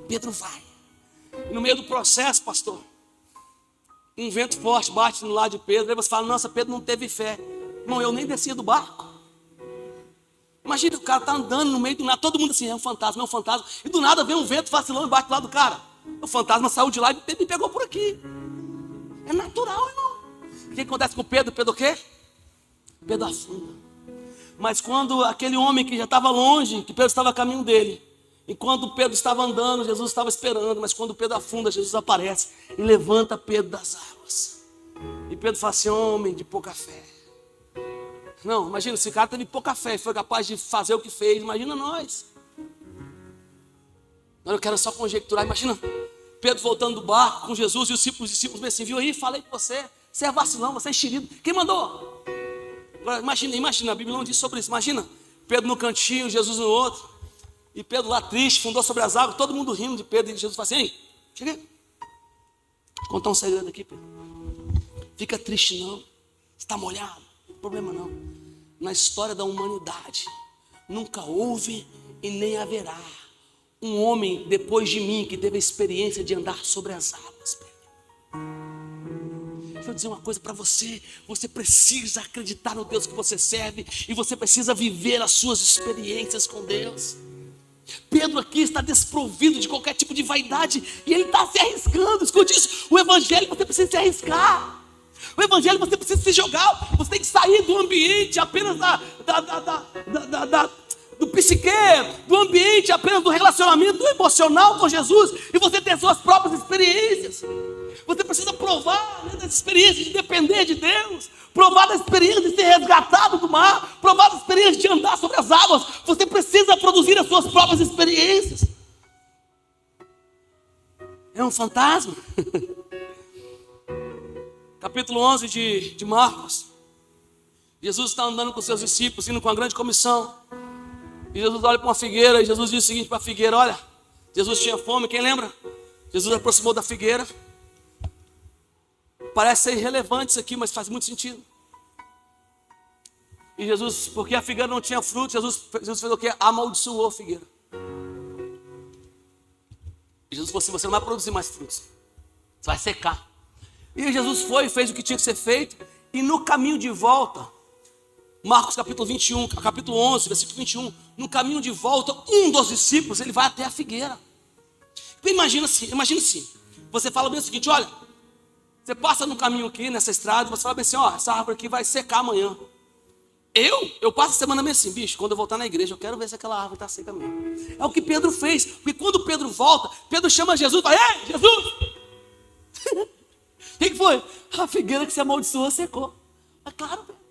Pedro vai. E no meio do processo, pastor, um vento forte bate no lado de Pedro, aí você fala, nossa, Pedro não teve fé. Irmão, eu nem descia do barco. Imagina, o cara está andando no meio do nada, todo mundo assim, é um fantasma, e do nada vem um vento vacilando e bate do lado do cara. O fantasma saiu de lá e me pegou por aqui. É natural, irmão. O que acontece com Pedro? Pedro o quê? Pedro afunda. Mas quando aquele homem que já estava longe, que Pedro estava a caminho dele, enquanto Pedro estava andando, Jesus estava esperando, mas quando Pedro afunda, Jesus aparece e levanta Pedro das águas. E Pedro fala assim, homem de pouca fé. Não, imagina, esse cara teve pouca fé e foi capaz de fazer o que fez, imagina nós. Eu quero só conjecturar, imagina Pedro voltando do barco com Jesus e os discípulos me assim, viu aí, falei com você é vacilão, você é enxerido, quem mandou? Agora, imagina, a Bíblia não diz sobre isso, imagina Pedro no cantinho, Jesus no outro, e Pedro lá triste, fundou sobre as águas, todo mundo rindo de Pedro, e Jesus fala assim, ei, chega aí, vou contar um segredo aqui, Pedro, fica triste não, você está molhado, não tem problema não, na história da humanidade, nunca houve e nem haverá um homem depois de mim que teve a experiência de andar sobre as águas, Pedro. Deixa eu dizer uma coisa para você, você precisa acreditar no Deus que você serve e você precisa viver as suas experiências com Deus. Pedro aqui está desprovido de qualquer tipo de vaidade e ele está se arriscando, escute isso, o evangelho você precisa se arriscar. O evangelho você precisa se jogar, você tem que sair do ambiente apenas do psique, do ambiente apenas do relacionamento emocional com Jesus e você ter suas próprias experiências. Você precisa provar, né, das experiências de depender de Deus, provar da experiência de ser resgatado do mar, provar da experiência de andar sobre as águas. Você precisa produzir as suas próprias experiências. É um fantasma? Capítulo 11 de Marcos. Jesus está andando com seus discípulos, indo com uma grande comissão. E Jesus olha para uma figueira e Jesus diz o seguinte para a figueira, olha, Jesus tinha fome, quem lembra? Jesus aproximou da figueira. Parece ser irrelevante isso aqui, mas faz muito sentido. E Jesus, porque a figueira não tinha fruto, Jesus fez o quê? Amaldiçoou a figueira. E Jesus falou assim, você não vai produzir mais frutos, você vai secar. E Jesus foi e fez o que tinha que ser feito. E no caminho de volta, Marcos capítulo 21, capítulo 11, versículo 21, no caminho de volta, um dos discípulos, ele vai até a figueira. Imagina assim, você fala bem o seguinte, olha, você passa no caminho aqui, nessa estrada, você fala bem assim, ó, essa árvore aqui vai secar amanhã. Eu passo a semana meio assim, bicho, quando eu voltar na igreja, eu quero ver se aquela árvore está seca mesmo. É o que Pedro fez, porque quando Pedro volta, Pedro chama Jesus e fala, ei, Jesus! O que foi? A figueira que se amaldiçoou secou. É claro, Pedro.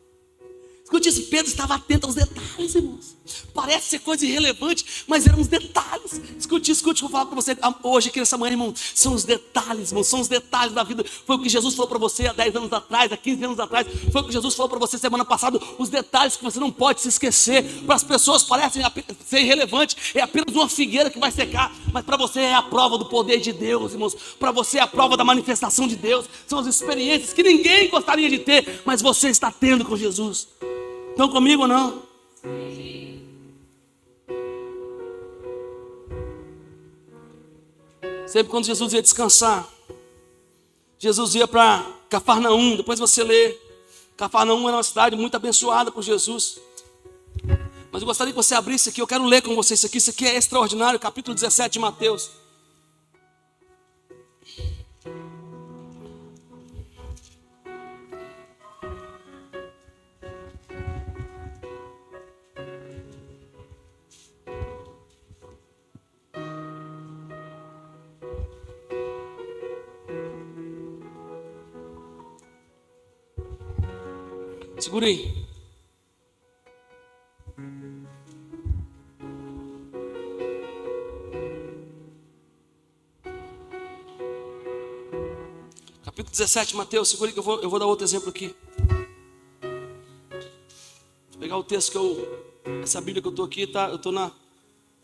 Escute isso, Pedro estava atento aos detalhes, irmãos. Parece ser coisa irrelevante, mas eram os detalhes. Escute, vou falar para você hoje aqui nessa manhã, irmão. São os detalhes, irmão, são os detalhes da vida. Foi o que Jesus falou para você há 10 anos atrás, há 15 anos atrás. Foi o que Jesus falou para você semana passada. Os detalhes que você não pode se esquecer. Para as pessoas parecem ser irrelevante. É apenas uma figueira que vai secar. Mas para você é a prova do poder de Deus, irmãos. Para você é a prova da manifestação de Deus. São as experiências que ninguém gostaria de ter, mas você está tendo com Jesus. Estão comigo ou não? Sempre quando Jesus ia descansar, Jesus ia para Cafarnaum. Depois você lê, Cafarnaum era uma cidade muito abençoada por Jesus. Mas eu gostaria que você abrisse aqui, eu quero ler com você isso aqui é extraordinário, capítulo 17 de Mateus. Segura aí. Capítulo 17, Mateus, segure que eu vou dar outro exemplo aqui. Vou pegar o texto essa Bíblia que eu estou aqui, tá? Eu estou na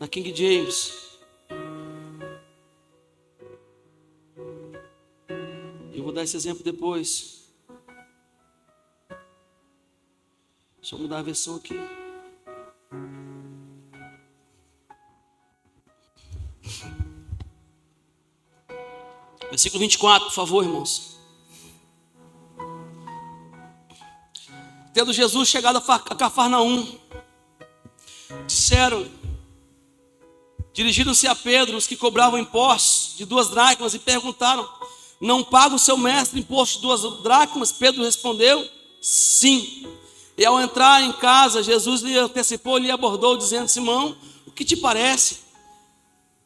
King James. Eu vou dar esse exemplo depois. Deixa eu mudar a versão aqui. Versículo 24, por favor, irmãos. Tendo Jesus chegado a Cafarnaum, dirigiram-se a Pedro os que cobravam impostos de 2 dracmas e perguntaram: não paga o seu mestre imposto de 2 dracmas? Pedro respondeu: sim. E ao entrar em casa, Jesus lhe antecipou e lhe abordou, dizendo: Simão, o que te parece?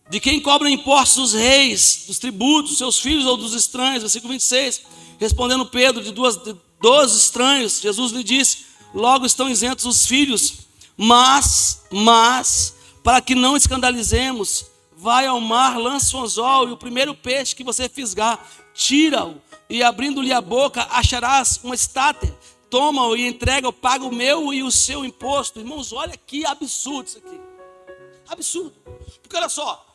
De quem cobram impostos os reis, dos tributos, seus filhos ou dos estranhos? Versículo 26. Respondendo Pedro: de 12 estranhos. Jesus lhe disse: logo estão isentos os filhos. Mas, para que não escandalizemos, vai ao mar, lança o anzol, e o primeiro peixe que você fisgar, tira-o, e abrindo-lhe a boca, acharás uma estáter. Toma-o e entrega-o, paga o meu e o seu imposto. Irmãos, olha que absurdo isso aqui. Absurdo. Porque olha só,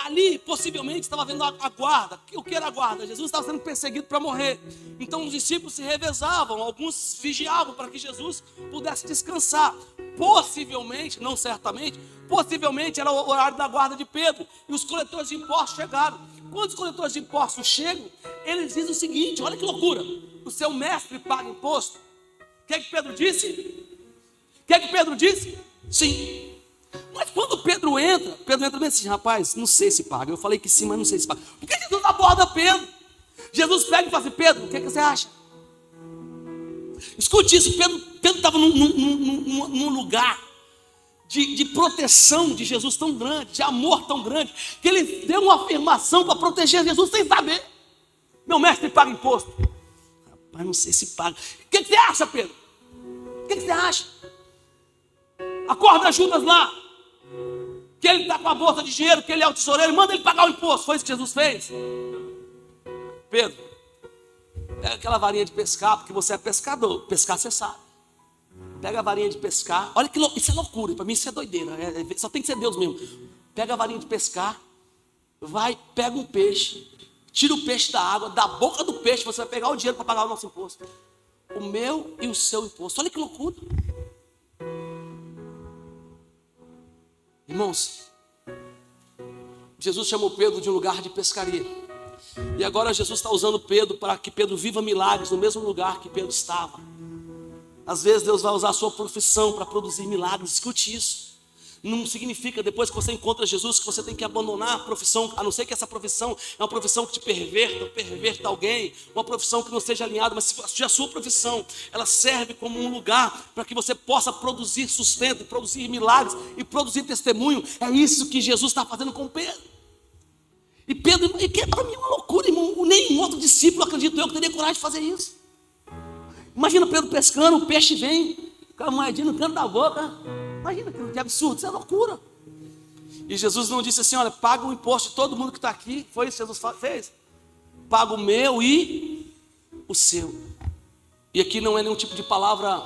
ali possivelmente estava havendo a guarda. O que era a guarda? Jesus estava sendo perseguido para morrer. Então os discípulos se revezavam, alguns vigiavam para que Jesus pudesse descansar. Possivelmente, não certamente, possivelmente era o horário da guarda de Pedro. E os coletores de impostos chegaram. Quando os coletores de impostos chegam, eles dizem o seguinte: olha que loucura, o seu mestre paga imposto. O que é que Pedro disse? Sim. Mas quando Pedro entra bem assim: rapaz, não sei se paga. Eu falei que sim, mas não sei se paga. Por que Jesus aborda Pedro? Jesus pega e fala assim: Pedro, o que você acha? Escute isso, Pedro estava num lugar de proteção de Jesus tão grande, de amor tão grande, que ele deu uma afirmação para proteger Jesus sem saber. Meu mestre paga imposto. Rapaz, não sei se paga. O que você acha, Pedro? O que você acha? Acorda Judas lá, que ele está com a bolsa de dinheiro, que ele é o tesoureiro, manda ele pagar o imposto. Foi isso que Jesus fez. Pedro, pega aquela varinha de pescar, porque você é pescador. Pescar você sabe. Pega a varinha de pescar. Olha que isso é loucura, para mim isso é doideira. Só tem que ser Deus mesmo. Pega a varinha de pescar, vai, pega um peixe, tira o peixe da água, da boca do peixe você vai pegar o dinheiro para pagar o nosso imposto. O meu e o seu imposto. Olha que loucura. Irmãos, Jesus chamou Pedro de um lugar de pescaria. E agora Jesus está usando Pedro para que Pedro viva milagres no mesmo lugar que Pedro estava. Às vezes Deus vai usar a sua profissão para produzir milagres. Escute isso. Não significa depois que você encontra Jesus que você tem que abandonar a profissão, a não ser que essa profissão é uma profissão que te perverta alguém, uma profissão que não seja alinhada, mas se a sua profissão ela serve como um lugar para que você possa produzir sustento, produzir milagres e produzir testemunho, é isso que Jesus está fazendo com Pedro. E Pedro, que para mim é uma loucura, irmão. Nenhum outro discípulo, acredito eu, que teria coragem de fazer isso. Imagina Pedro pescando, o peixe vem, com a moedinha no canto da boca. Imagina que absurdo, isso é loucura. E Jesus não disse assim: olha, paga o imposto de todo mundo que está aqui. Foi isso que Jesus fez? Paga o meu e o seu. E aqui não é nenhum tipo de palavra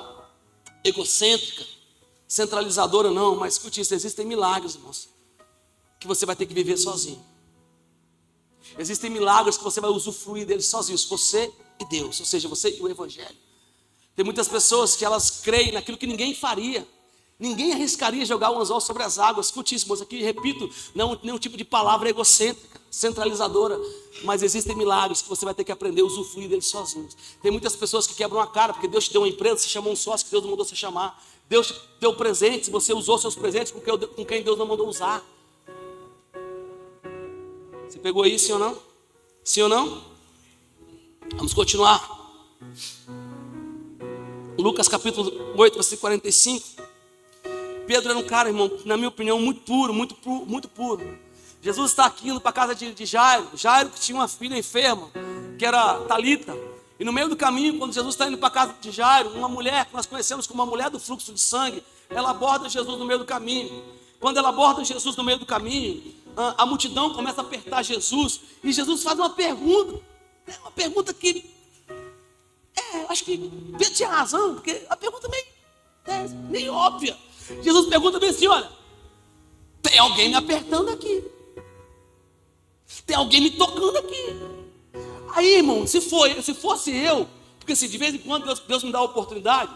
egocêntrica, centralizadora, não. Mas escute isso, existem milagres, irmãos, que você vai ter que viver sozinho. Existem milagres que você vai usufruir deles sozinhos, você e Deus, ou seja, você e o Evangelho. Tem muitas pessoas que elas creem naquilo que ninguém faria. Ninguém arriscaria jogar um anzol sobre as águas. Escute isso, moço, aqui repito, não nenhum tipo de palavra egocêntrica, centralizadora, mas existem milagres que você vai ter que aprender a usufruir deles sozinhos. Tem muitas pessoas que quebram a cara, porque Deus te deu uma empresa, você chamou um sócio que Deus não mandou você chamar. Deus te deu presentes, você usou seus presentes com quem Deus não mandou usar. Você pegou isso, sim ou não? Sim ou não? Vamos continuar. Lucas capítulo 8, versículo 45. Pedro era um cara, irmão, na minha opinião, muito puro, muito puro. Jesus está aqui indo para a casa de Jairo. Jairo que tinha uma filha enferma, que era Talita. E no meio do caminho, quando Jesus está indo para a casa de Jairo, uma mulher que nós conhecemos como uma mulher do fluxo de sangue, ela aborda Jesus no meio do caminho. Quando ela aborda Jesus no meio do caminho, a multidão começa a apertar Jesus. E Jesus faz uma pergunta. É uma pergunta que, acho que Pedro tinha razão, porque a pergunta meio óbvia. Jesus pergunta bem assim, olha, tem alguém me apertando aqui. Tem alguém me tocando aqui. Aí, irmão, se fosse eu, porque assim, de vez em quando Deus me dá a oportunidade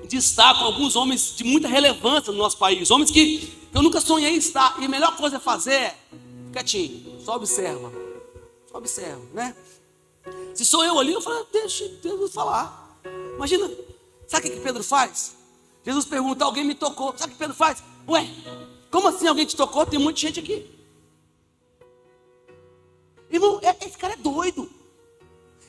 de estar com alguns homens de muita relevância no nosso país, homens que eu nunca sonhei em estar, e a melhor coisa a fazer é quietinho, só observa, né? Se sou eu ali, eu falo, deixa Deus falar. Imagina, sabe o que Pedro faz? Jesus pergunta, alguém me tocou, sabe o que Pedro faz? Ué, como assim alguém te tocou? Tem muita gente aqui. Irmão, esse cara é doido.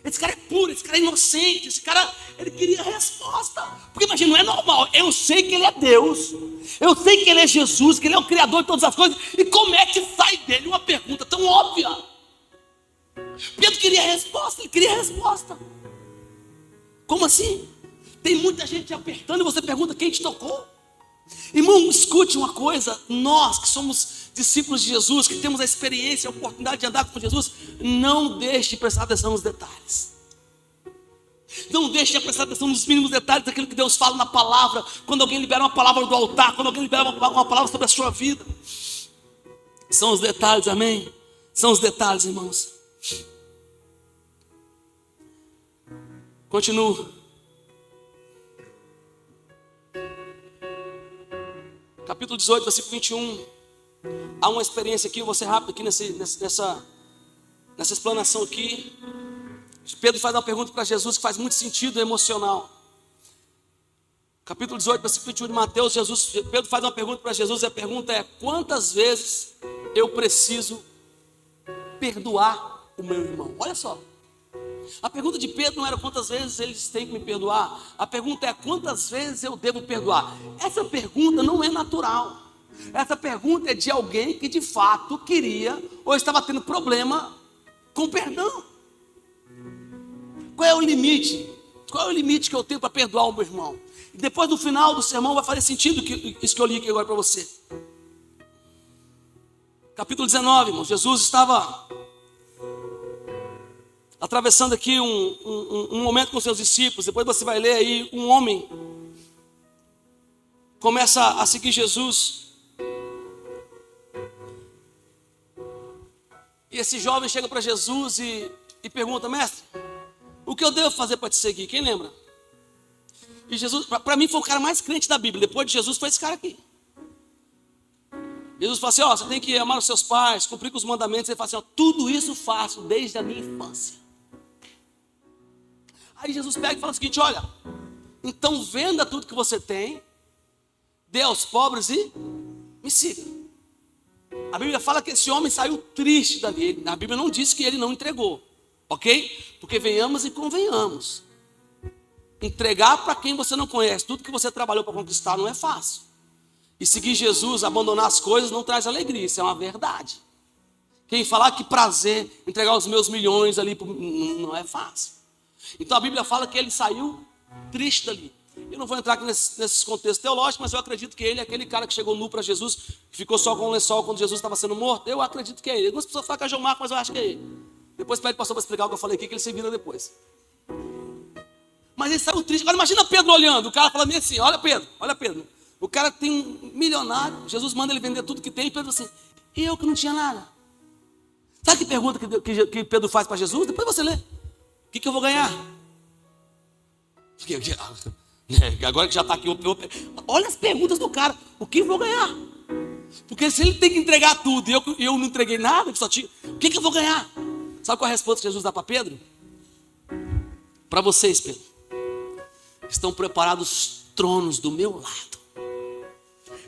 Esse cara é puro, esse cara é inocente, esse cara, ele queria resposta. Porque imagina, não é normal. Eu sei que ele é Deus. Eu sei que ele é Jesus, que ele é o Criador de todas as coisas. E como é que sai dele uma pergunta tão óbvia? Pedro queria resposta, ele queria resposta. Como assim? Tem muita gente apertando e você pergunta quem te tocou. Irmão, escute uma coisa. Nós que somos discípulos de Jesus, que temos a experiência, a oportunidade de andar com Jesus, não deixe de prestar atenção nos detalhes. Não deixe de prestar atenção nos mínimos detalhes daquilo que Deus fala na palavra. Quando alguém libera uma palavra do altar, quando alguém libera uma palavra sobre a sua vida. São os detalhes, amém? São os detalhes, irmãos. Continuo. Capítulo 18, versículo 21. Há uma experiência aqui, eu vou ser rápido aqui nessa explanação aqui. Pedro faz uma pergunta para Jesus que faz muito sentido emocional. Capítulo 18, versículo 21 de Mateus, Pedro faz uma pergunta para Jesus, e a pergunta é: quantas vezes eu preciso perdoar o meu irmão? Olha só. A pergunta de Pedro não era quantas vezes eles têm que me perdoar. A pergunta é quantas vezes eu devo perdoar. Essa pergunta não é natural. Essa pergunta é de alguém que de fato queria ou estava tendo problema com perdão. Qual é o limite? Qual é o limite que eu tenho para perdoar o meu irmão? E depois no final do sermão vai fazer sentido isso que eu li aqui agora para você. Capítulo 19, irmão. Jesus estava atravessando aqui um momento com seus discípulos. Depois você vai ler aí, um homem começa a seguir Jesus. E esse jovem chega para Jesus e pergunta: mestre, o que eu devo fazer para te seguir? Quem lembra? E Jesus, para mim, foi o cara mais crente da Bíblia. Depois de Jesus foi esse cara aqui. Jesus fala assim: ó, você tem que amar os seus pais, cumprir com os mandamentos. Ele fala assim: ó, tudo isso faço desde a minha infância. Aí Jesus pega e fala o seguinte: olha, então venda tudo que você tem, dê aos pobres e me siga. A Bíblia fala que esse homem saiu triste dali. A Bíblia não diz que ele não entregou, ok? Porque venhamos e convenhamos. Entregar para quem você não conhece, tudo que você trabalhou para conquistar, não é fácil. E seguir Jesus, abandonar as coisas, não traz alegria, isso é uma verdade. Quem falar que prazer, entregar os meus milhões ali, não é fácil. Então a Bíblia fala que ele saiu triste dali. Eu não vou entrar aqui nesses contextos teológicos, mas eu acredito que ele é aquele cara que chegou nu para Jesus, que ficou só com o lençol quando Jesus estava sendo morto. Eu acredito que é ele. Algumas pessoas falam que é João Marcos, mas eu acho que é ele. Depois pede o pastor para explicar o que eu falei aqui, que ele se vira depois. Mas ele saiu triste. Agora imagina Pedro olhando, o cara falando assim: olha Pedro, o cara tem um milionário, Jesus manda ele vender tudo que tem, e Pedro assim: e eu que não tinha nada? Sabe que pergunta que Pedro faz para Jesus? Depois você lê. O que eu vou ganhar? Agora que já está aqui, olha as perguntas do cara: o que eu vou ganhar? Porque se ele tem que entregar tudo e eu não entreguei nada, só tinha, o que eu vou ganhar? Sabe qual é a resposta que Jesus dá para Pedro? Para vocês, Pedro, estão preparados tronos do meu lado.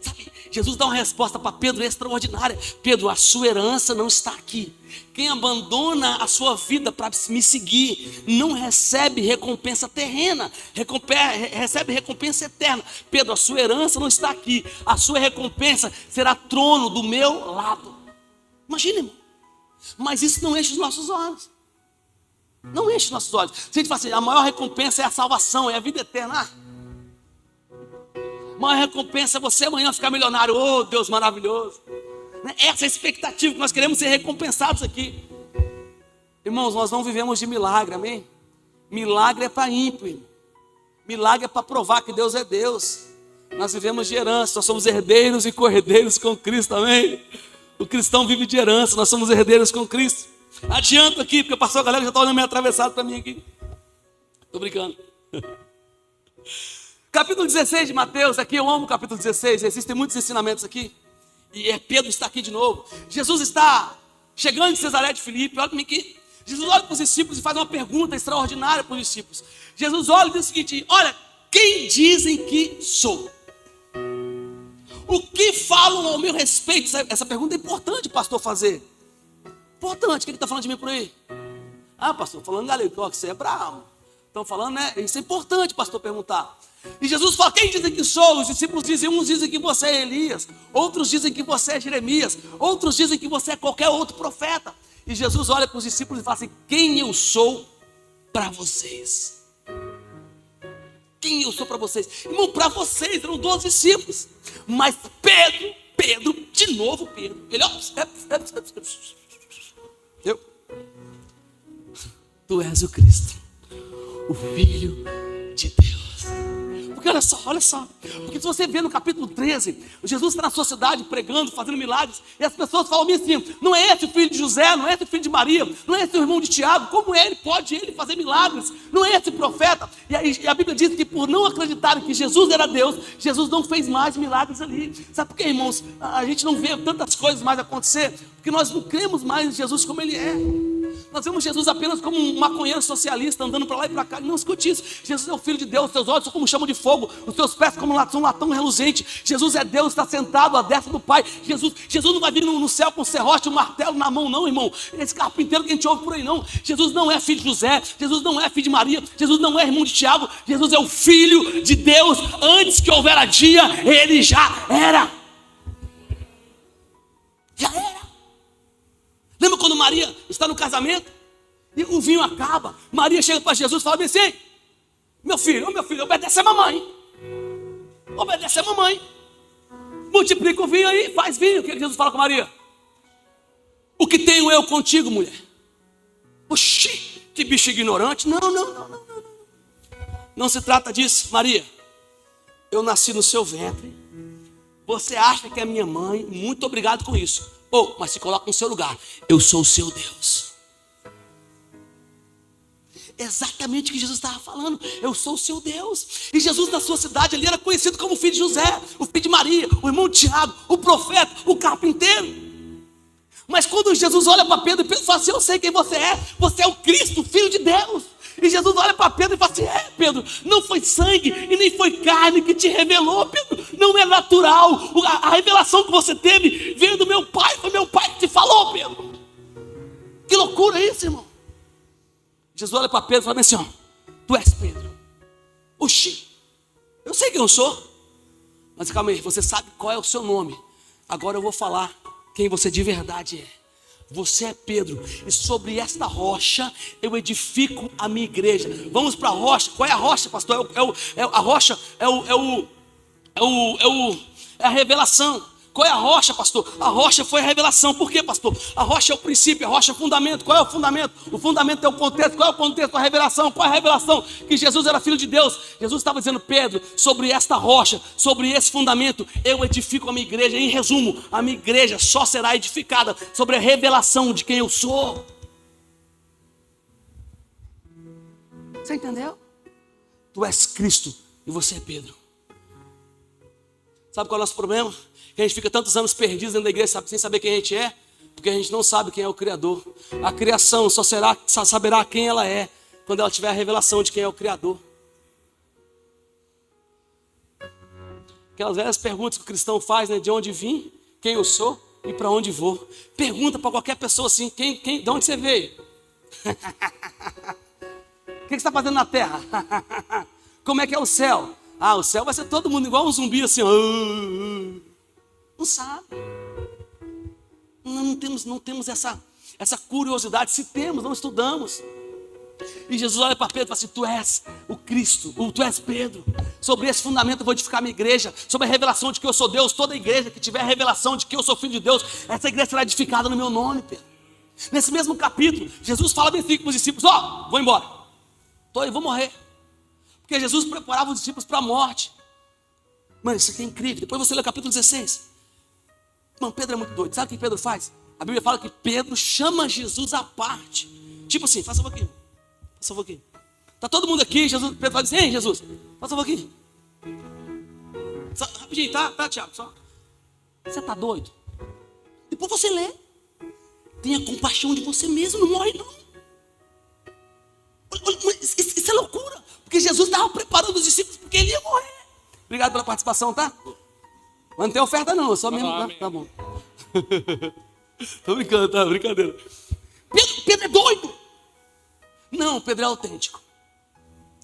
Sabe, Jesus dá uma resposta para Pedro extraordinária: Pedro, a sua herança não está aqui. Quem abandona a sua vida para me seguir não recebe recompensa terrena, recebe recompensa eterna. Pedro, a sua herança não está aqui. A sua recompensa será trono do meu lado. Imagina, irmão. Mas isso não enche os nossos olhos. Não enche os nossos olhos. Se a gente fala assim: a maior recompensa é a salvação, é a vida eterna. A maior recompensa é você amanhã ficar milionário. Oh, Deus maravilhoso. Essa é a expectativa, que nós queremos ser recompensados aqui. Irmãos, nós não vivemos de milagre, amém? Milagre é para ímpio, irmão. Milagre é para provar que Deus é Deus. Nós vivemos de herança, nós somos herdeiros e co-herdeiros com Cristo, amém? O cristão vive de herança, nós somos herdeiros com Cristo. Adianto aqui, porque passou a galera já está olhando meio atravessado para mim aqui. Estou brincando. Capítulo 16 de Mateus, aqui eu amo o capítulo 16, existem muitos ensinamentos aqui. E Pedro está aqui de novo. Jesus está chegando de Cesaré de Filipe, olha para mim aqui. Jesus olha para os discípulos e faz uma pergunta extraordinária para os discípulos. Jesus olha e diz o seguinte: olha, quem dizem que sou? O que falam ao meu respeito? Essa pergunta é importante, pastor, fazer. Importante, o que ele está falando de mim por aí? Ah, pastor, falando galego, que você é bravo. Estão falando, né? Isso é importante, pastor, perguntar. E Jesus fala: quem dizem que sou? Os discípulos dizem, uns dizem que você é Elias, outros dizem que você é Jeremias, outros dizem que você é qualquer outro profeta. E Jesus olha para os discípulos e fala assim: quem eu sou para vocês? Quem eu sou para vocês? Irmão, para vocês eram 12 discípulos. Mas Pedro, de novo Pedro, ele tu és o Cristo, o Filho de Deus. Porque olha só. Porque se você vê no capítulo 13, Jesus está na sua cidade pregando, fazendo milagres, e as pessoas falam assim: não é esse o filho de José, não é esse o filho de Maria, não é esse o irmão de Tiago, como pode ele fazer milagres? Não é esse profeta? E a Bíblia diz que por não acreditarem que Jesus era Deus, Jesus não fez mais milagres ali. Sabe por quê, irmãos? A gente não vê tantas coisas mais acontecer, porque nós não cremos mais em Jesus como ele é. Nós vemos Jesus apenas como um maconheiro socialista, andando para lá e para cá. Não escute isso. Jesus é o Filho de Deus. Os seus olhos são como chama de fogo, os seus pés como um latão reluzente. Jesus é Deus, está sentado à destra do Pai. Jesus não vai vir no céu com um serrote, um martelo na mão, não, irmão. Esse carpinteiro que a gente ouve por aí, não. Jesus não é filho de José, Jesus não é filho de Maria, Jesus não é irmão de Tiago. Jesus é o Filho de Deus. Antes que houvera dia, ele já era. Já era. Lembra quando Maria está no casamento e o vinho acaba? Maria chega para Jesus e fala assim: meu filho, obedece a mamãe. Obedece a mamãe. Multiplica o vinho aí, faz vinho. O que Jesus fala com Maria? O que tenho eu contigo, mulher? Oxi, que bicho ignorante. Não. Não se trata disso, Maria. Eu nasci no seu ventre. Você acha que é minha mãe? Muito obrigado com isso. Mas se coloca no seu lugar. Eu sou o seu Deus. Exatamente o que Jesus estava falando. Eu sou o seu Deus. E Jesus na sua cidade ali era conhecido como o filho de José, o filho de Maria, o irmão de Tiago, o profeta, o carpinteiro. Mas quando Jesus olha para Pedro, Pedro fala assim: eu sei quem você é o Cristo, o Filho de Deus. E Jesus olha para Pedro e fala assim: Pedro, não foi sangue e nem foi carne que te revelou, Pedro, não é natural. A revelação que você teve veio do meu Pai, foi meu Pai que te falou, Pedro. Que loucura isso, irmão. Jesus olha para Pedro e fala assim: tu és Pedro. Oxi, eu sei quem eu sou. Mas calma aí, você sabe qual é o seu nome. Agora eu vou falar quem você de verdade é. Você é Pedro, e sobre esta rocha eu edifico a minha igreja. Vamos para a rocha. Qual é a rocha, pastor? A rocha é a revelação. Qual é a rocha, pastor? A rocha foi a revelação. Por quê, pastor? A rocha é o princípio, a rocha é o fundamento. Qual é o fundamento? O fundamento é o contexto. Qual é o contexto? A revelação. Qual é a revelação? Que Jesus era filho de Deus. Jesus estava dizendo: Pedro, sobre esta rocha, sobre esse fundamento, eu edifico a minha igreja. Em resumo, a minha igreja só será edificada sobre a revelação de quem eu sou. Você entendeu? Tu és Cristo e você é Pedro. Sabe qual é o nosso problema? Que a gente fica tantos anos perdidos dentro da igreja sem saber quem a gente é, porque a gente não sabe quem é o Criador. A criação só saberá quem ela é quando ela tiver a revelação de quem é o Criador. Aquelas velhas perguntas que o cristão faz, né? De onde vim, quem eu sou e para onde vou. Pergunta para qualquer pessoa assim: de onde você veio? O que você está fazendo na terra? Como é que é o céu? O céu vai ser todo mundo igual um zumbi assim. Não sabe. Não temos essa curiosidade. Se temos, não estudamos. E Jesus olha para Pedro e fala assim: tu és o Cristo, tu és Pedro. Sobre esse fundamento eu vou edificar a minha igreja. Sobre a revelação de que eu sou Deus. Toda igreja que tiver a revelação de que eu sou filho de Deus, essa igreja será edificada no meu nome, Pedro. Nesse mesmo capítulo, Jesus fala bem assim com os discípulos: ó, vou embora, vou morrer. Porque Jesus preparava os discípulos para a morte. Mano, isso aqui é incrível. Depois você lê o capítulo 16. Mano, Pedro é muito doido. Sabe o que Pedro faz? A Bíblia fala que Pedro chama Jesus à parte. Tipo assim, faça um pouquinho. Faça um pouquinho. Tá todo mundo aqui, Pedro fala assim: ei, Jesus, faça um pouquinho. Só, rapidinho, tá, Tiago? Só. Você tá doido? Depois você lê. Tenha compaixão de você mesmo, não morre não. Isso é loucura. Porque Jesus estava preparando os discípulos porque ele ia morrer. Obrigado pela participação, tá? Mas não tem oferta não, é só mesmo. Tá bom. Tô brincando, tá? Brincadeira. Pedro é doido. Não, Pedro é autêntico.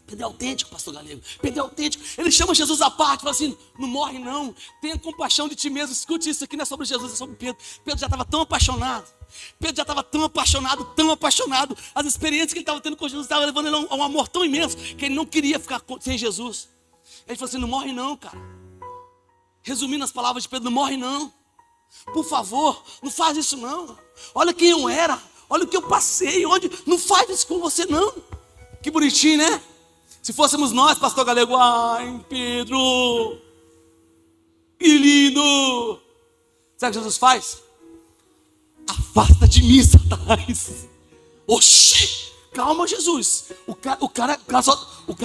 Pedro é autêntico, pastor Galego. Pedro é autêntico. Ele chama Jesus à parte, fala assim: não morre não. Tenha compaixão de ti mesmo. Escute, isso aqui não é sobre Jesus, é sobre Pedro. Pedro já estava tão apaixonado. Pedro já estava tão apaixonado. As experiências que ele estava tendo com Jesus estavam levando ele a um amor tão imenso que ele não queria ficar sem Jesus. Ele falou assim: não morre não, cara. Resumindo as palavras de Pedro: não morre não. Por favor, não faz isso não. Olha quem eu era. Olha o que eu passei. Não faz isso com você não. Que bonitinho, né? Se fôssemos nós, pastor Galego: ai, Pedro, que lindo. Sabe o que Jesus faz? Afasta de mim, Satanás. Oxi, calma, Jesus. O cara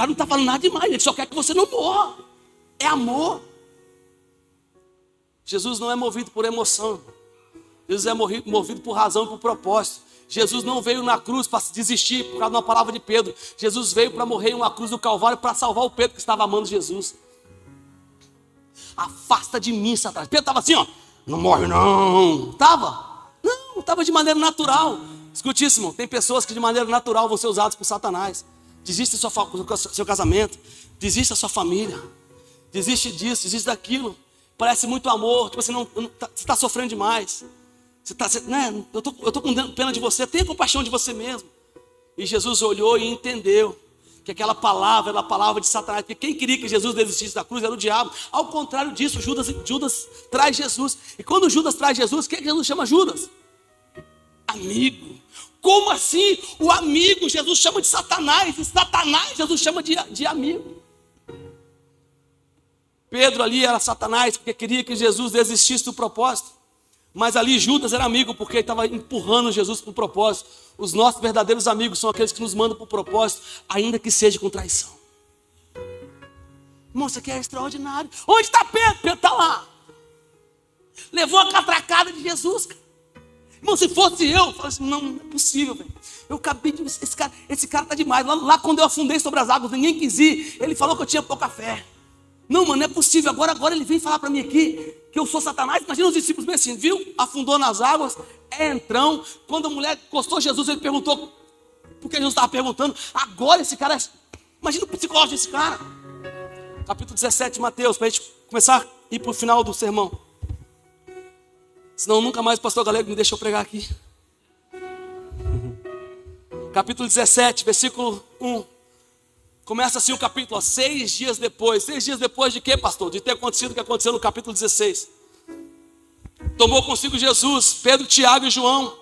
não está falando nada demais. Ele só quer que você não morra. É amor. Jesus não é movido por emoção. Jesus é movido por razão e por propósito. Jesus não veio na cruz para desistir por causa de uma palavra de Pedro. Jesus veio para morrer em uma cruz do Calvário para salvar o Pedro que estava amando Jesus. Afasta de mim, Satanás. Pedro estava assim, ó: não morre não. Estava de maneira natural. Escute isso, irmão. Tem pessoas que de maneira natural vão ser usadas por Satanás. Desiste do seu casamento. Desiste da sua família. Desiste disso, desiste daquilo. Parece muito amor. Tipo assim, você está sofrendo demais. Eu estou com pena de você. Tenha compaixão de você mesmo. E Jesus olhou e entendeu que aquela palavra era a palavra de Satanás. Porque quem queria que Jesus desistisse da cruz era o diabo. Ao contrário disso, Judas traz Jesus. E quando Judas traz Jesus, quem é que Jesus chama Judas? Amigo. Como assim? O amigo Jesus chama de Satanás. E Satanás Jesus chama de amigo. Pedro ali era Satanás porque queria que Jesus desistisse do propósito. Mas ali Judas era amigo porque ele estava empurrando Jesus para o propósito. Os nossos verdadeiros amigos são aqueles que nos mandam para o propósito, ainda que seja com traição. Irmão, isso aqui é extraordinário. Onde está Pedro? Pedro está lá. Levou a catracada de Jesus. Irmão, se fosse eu falo assim: não é possível, velho. Eu acabei de... Esse cara está demais. Lá quando eu afundei sobre as águas, ninguém quis ir. Ele falou que eu tinha pouca fé. Não, mano, não é possível. Agora ele vem falar para mim aqui que eu sou Satanás. Imagina os discípulos bem assim, viu? Afundou nas águas, é entrão. Quando a mulher encostou Jesus, ele perguntou, porque Jesus estava perguntando. Agora esse cara, imagina o psicológico desse cara. Capítulo 17 de Mateus, para a gente começar a ir para o final do sermão. Senão nunca mais o pastor Galego me deixou pregar aqui. Capítulo 17, versículo 1. Começa assim o capítulo, ó, 6 dias depois. 6 dias depois de quê, pastor? De ter acontecido o que aconteceu no capítulo 16. Tomou consigo Jesus, Pedro, Tiago e João,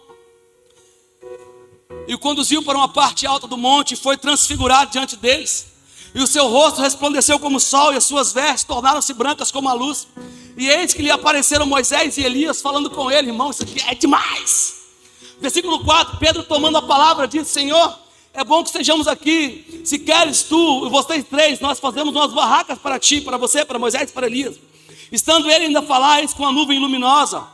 e o conduziu para uma parte alta do monte, e foi transfigurado diante deles. E o seu rosto resplandeceu como o sol, e as suas vestes tornaram-se brancas como a luz. E eis que lhe apareceram Moisés e Elias falando com ele. Irmão, isso aqui é demais. Versículo 4, Pedro tomando a palavra disse: Senhor, é bom que estejamos aqui. Se queres tu e vocês três, nós fazemos umas barracas para ti, para você, para Moisés e para Elias. Estando ele ainda a falar, eis com a nuvem luminosa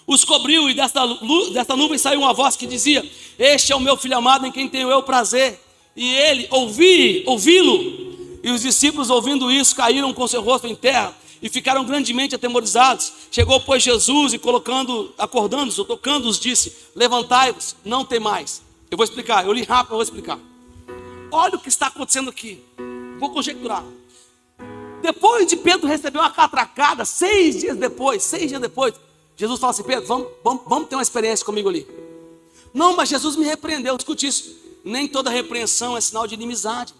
os cobriu, e desta nuvem saiu uma voz que dizia: este é o meu filho amado, em quem tenho eu prazer. E ele ouvi-lo. E os discípulos, ouvindo isso, caíram com seu rosto em terra e ficaram grandemente atemorizados. Chegou, pois, Jesus e acordando-os, ou tocando-os, disse: levantai-vos, não temais. Eu vou explicar, eu li rápido, eu vou explicar. Olha o que está acontecendo aqui. Vou conjecturar. Depois de Pedro receber uma catracada, 6 dias depois, Jesus fala assim: Pedro, vamos ter uma experiência comigo ali. Não, mas Jesus me repreendeu. Escute isso. Nem toda repreensão é sinal de inimizade.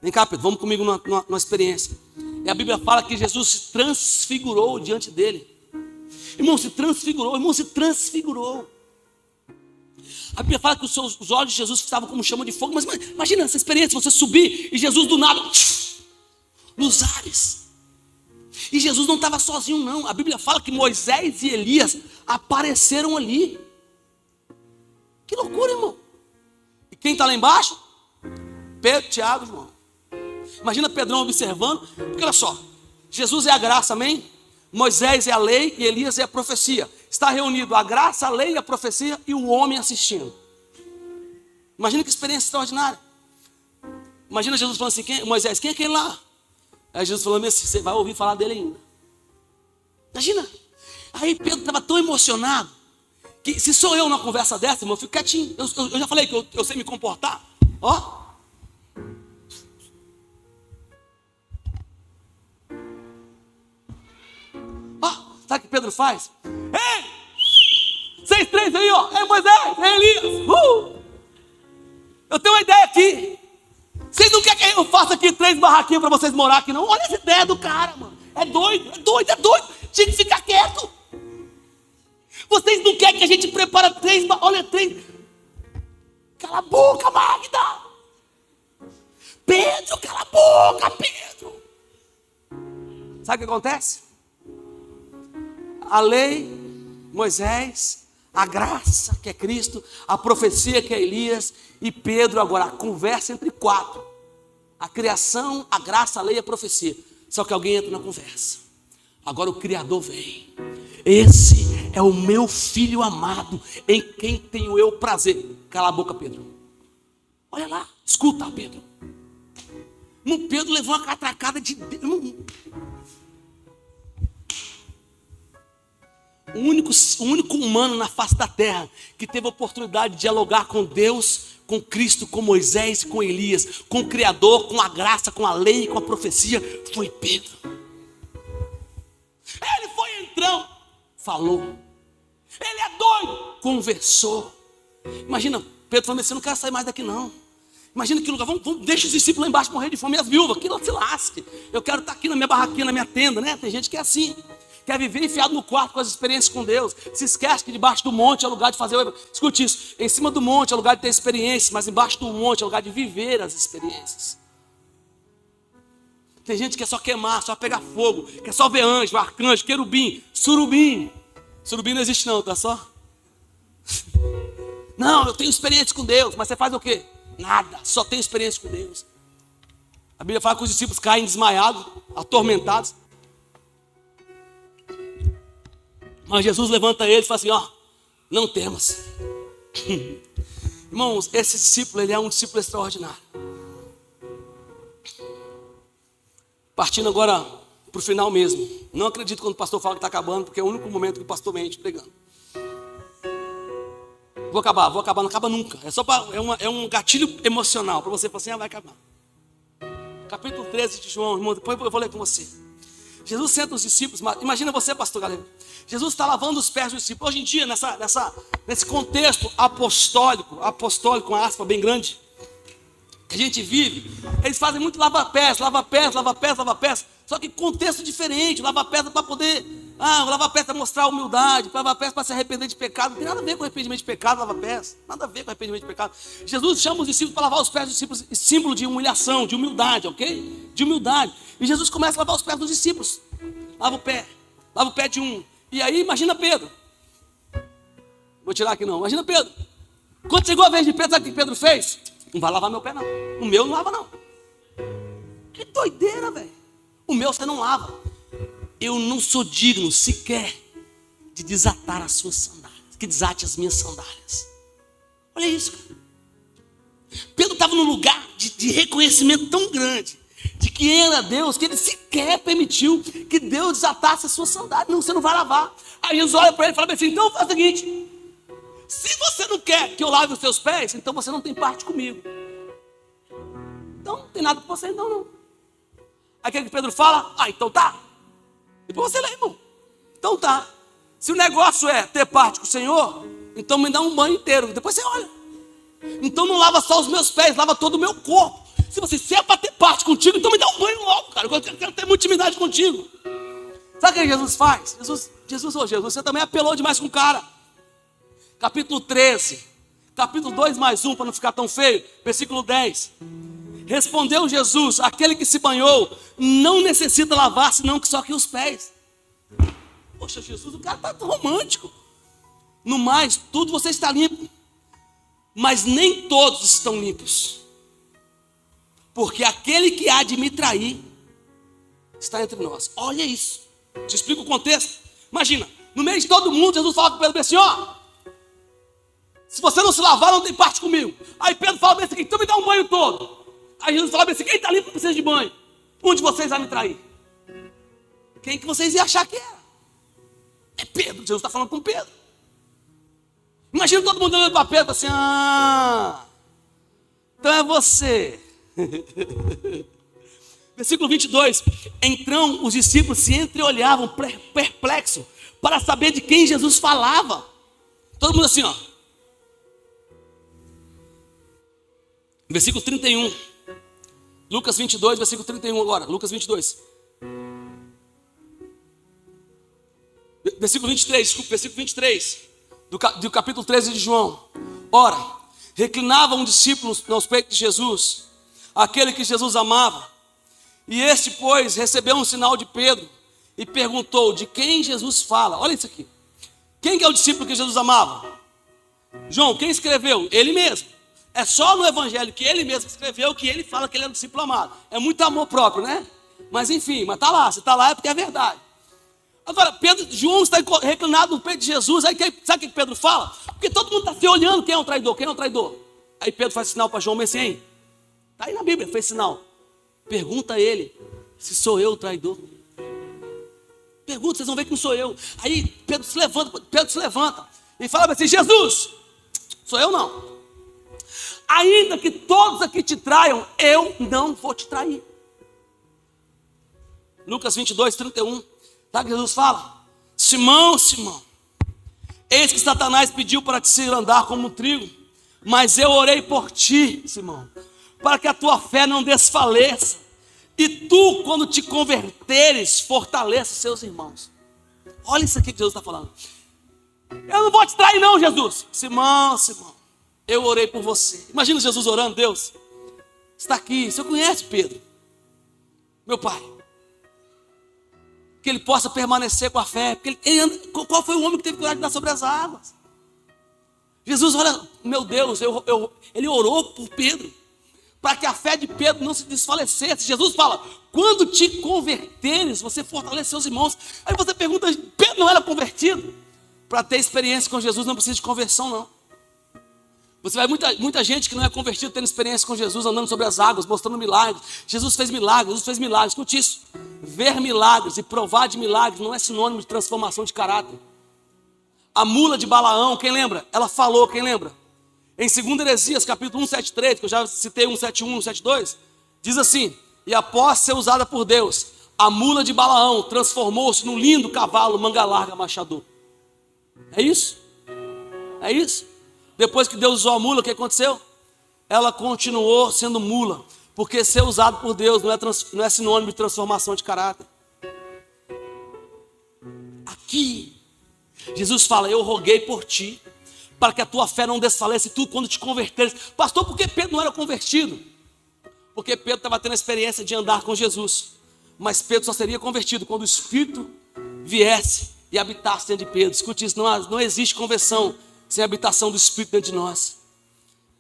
Vem cá, Pedro, vamos comigo numa experiência. E a Bíblia fala que Jesus se transfigurou diante dele. Irmão, se transfigurou. A Bíblia fala que os olhos de Jesus estavam como chama de fogo. Mas imagina essa experiência, você subir e Jesus do nada, nos ares. E Jesus não estava sozinho não. A Bíblia fala que Moisés e Elias apareceram ali. Que loucura, irmão. E quem está lá embaixo? Pedro, Tiago, João. Imagina Pedrão observando. Porque olha só, Jesus é a graça, amém? Moisés é a lei e Elias é a profecia. Está reunido a graça, a lei e a profecia e o homem assistindo. Imagina que experiência extraordinária. Imagina Jesus falando assim, Moisés, quem é aquele lá? Aí Jesus falando assim, você vai ouvir falar dele ainda. Imagina. Aí Pedro estava tão emocionado, que se sou eu numa conversa dessa, irmão, eu fico quietinho. Eu já falei que eu sei me comportar. Ó. Sabe o que Pedro faz? Ei! Vocês três aí, ó. É Moisés, é Elias. Eu tenho uma ideia aqui. Vocês não querem que eu faça aqui 3 barraquinhas para vocês morar aqui, não? Olha essa ideia do cara, mano. É doido. Tinha que ficar quieto. Vocês não querem que a gente prepare 3 barraquinhas? Olha, 3. Cala a boca, Magda. Pedro, cala a boca, Pedro. Sabe o que acontece? A lei, Moisés, a graça, que é Cristo, a profecia, que é Elias, e Pedro agora, a conversa entre 4. A criação, a graça, a lei e a profecia. Só que alguém entra na conversa. Agora o Criador vem. Esse é o meu filho amado, em quem tenho eu prazer. Cala a boca, Pedro. Olha lá, escuta, Pedro. Pedro levou uma catracada de Deus. O único humano na face da terra que teve a oportunidade de dialogar com Deus, com Cristo, com Moisés, com Elias, com o Criador, com a graça, com a lei, com a profecia, foi Pedro. Ele foi entrão, falou. Ele é doido, conversou. Imagina, Pedro falando assim, eu não quero sair mais daqui não. Imagina que lugar, deixa os discípulos lá embaixo morrer de fome e as viúvas, que não se lasque. Eu quero estar aqui na minha barraquinha, na minha tenda, né? Tem gente que é assim. Quer viver enfiado no quarto com as experiências com Deus. Se esquece que debaixo do monte é lugar de fazer. Escute isso. Em cima do monte é lugar de ter experiências, mas embaixo do monte é lugar de viver as experiências. Tem gente que quer só queimar, só pegar fogo, quer só ver anjo, arcanjo, querubim, surubim. Surubim não existe não, tá só? Não, eu tenho experiência com Deus, mas você faz o quê? Nada, só tem experiência com Deus. A Bíblia fala que os discípulos caem desmaiados, atormentados. Mas Jesus levanta ele e fala assim, ó, não temas. Irmãos, esse discípulo, ele é um discípulo extraordinário. Partindo agora para o final mesmo. Não acredito quando o pastor fala que está acabando, porque é o único momento que o pastor mente pregando. Vou acabar, não acaba nunca. É um gatilho emocional para você falar assim, vai acabar. Capítulo 13 de João, irmão, depois eu vou ler com você. Jesus senta os discípulos, imagina você, pastor galera. Jesus está lavando os pés dos discípulos. Hoje em dia, nesse contexto apostólico, com a aspa bem grande, que a gente vive, eles fazem muito lava-pés. Só que contexto diferente. Lava-pés para poder, lava-pés para mostrar humildade, lava-pés para se arrepender de pecado. Não tem nada a ver com arrependimento de pecado, lava-pés. Nada a ver com arrependimento de pecado. Jesus chama os discípulos para lavar os pés dos discípulos, símbolo de humilhação, de humildade, ok? De humildade. E Jesus começa a lavar os pés dos discípulos. Lava o pé de um. E aí, imagina Pedro. Vou tirar aqui não. Imagina Pedro. Quando chegou a vez de Pedro, sabe o que Pedro fez? Não vai lavar meu pé não. O meu não lava não. Que doideira, velho. O meu você não lava. Eu não sou digno sequer de desatar as suas sandálias. Que desate as minhas sandálias. Olha isso, cara. Pedro estava num lugar de reconhecimento tão grande de que era Deus, que ele sequer permitiu que Deus desatasse as suas sandálias. Não, você não vai lavar. Aí Jesus olha para ele e fala assim, então faz o seguinte, se você não quer que eu lave os seus pés, então você não tem parte comigo. Então não tem nada com você, então não. Aí o que Pedro fala? Então tá. Depois você lê, irmão. Então tá. Se o negócio é ter parte com o Senhor, então me dá um banho inteiro, depois você olha. Então não lava só os meus pés, lava todo o meu corpo. Se é para ter parte contigo, então me dá um banho logo, cara. Eu quero ter muita intimidade contigo. Sabe o que Jesus faz? Jesus, você também apelou demais com o cara. Capítulo 13. capítulo 2 mais 1, para não ficar tão feio, versículo 10. Respondeu Jesus: aquele que se banhou não necessita lavar, senão que só que os pés. Poxa, Jesus, o cara está tão romântico. No mais, tudo você está limpo, mas nem todos estão limpos. Porque aquele que há de me trair está entre nós. Olha isso. Te explico o contexto. Imagina, no meio de todo mundo, Jesus fala com Pedro assim: ó, se você não se lavar, não tem parte comigo. Aí Pedro fala bem assim: então me dá um banho todo. Aí Jesus fala bem assim: quem está limpo precisa de banho. Um de vocês vai me trair. Quem que vocês iam achar que era? É Pedro. Jesus está falando com Pedro. Imagina todo mundo olhando para Pedro assim: ah, então é você. Versículo 22. Então os discípulos se entreolhavam perplexos para saber de quem Jesus falava. Todo mundo assim, ó. Versículo 31. Lucas 22, versículo 31 agora. Lucas 22. Versículo 23, desculpa, versículo 23. Do capítulo 13 de João. Ora, reclinava um discípulo nos peitos de Jesus, aquele que Jesus amava. E este, pois, recebeu um sinal de Pedro e perguntou: de quem Jesus fala? Olha isso aqui. Quem que é o discípulo que Jesus amava? João, quem escreveu? Ele mesmo. É só no evangelho que ele mesmo escreveu que ele fala que ele é um discípulo amado. É muito amor próprio, né? Mas enfim, mas tá lá. Se está lá é porque é verdade. Agora, João está reclinado no peito de Jesus. Aí sabe o que Pedro fala? Porque todo mundo está se olhando: quem é o traidor? Quem é o traidor? Aí Pedro faz sinal para João, mas assim: está aí na Bíblia, fez sinal. Pergunta a ele se sou eu o traidor. Pergunta, vocês vão ver que não sou eu. Aí Pedro se levanta e fala assim: Jesus, sou eu não. Ainda que todos aqui te traiam, eu não vou te trair. Lucas 22, 31. Sabe o que Jesus fala? Simão, Simão, eis que Satanás pediu para te se andar como um trigo, mas eu orei por ti, Simão, para que a tua fé não desfaleça, e tu, quando te converteres, fortaleça seus irmãos. Olha isso aqui que Jesus está falando. Eu não vou te trair não, Jesus. Simão, Simão, eu orei por você. Imagina Jesus orando: Deus, está aqui, você conhece Pedro, meu pai, que ele possa permanecer com a fé, porque qual foi o homem que teve coragem de andar sobre as águas? Jesus, olha, meu Deus, ele orou por Pedro, para que a fé de Pedro não se desfalecesse. Jesus fala: quando te converteres, você fortalece seus irmãos. Aí você pergunta: Pedro não era convertido? Para ter experiência com Jesus não precisa de conversão, não. Você vai muita gente que não é convertida tendo experiência com Jesus, andando sobre as águas, mostrando milagres. Jesus fez milagres, Escute isso: ver milagres e provar de milagres não é sinônimo de transformação de caráter. A mula de Balaão, quem lembra? Ela falou, quem lembra? Em 2 Heresias, capítulo 173, que eu já citei 171, 172, diz assim: e após ser usada por Deus, a mula de Balaão transformou-se num lindo cavalo manga larga machador. É isso? É isso? Depois que Deus usou a mula, o que aconteceu? Ela continuou sendo mula, porque ser usado por Deus não é sinônimo de transformação de caráter. Aqui, Jesus fala: eu roguei por ti, para que a tua fé não desfaleça, e tu, quando te converteres. Pastor, por que Pedro não era convertido? Porque Pedro estava tendo a experiência de andar com Jesus, mas Pedro só seria convertido quando o Espírito viesse e habitasse dentro de Pedro. Escute isso: não existe conversão sem a habitação do Espírito dentro de nós.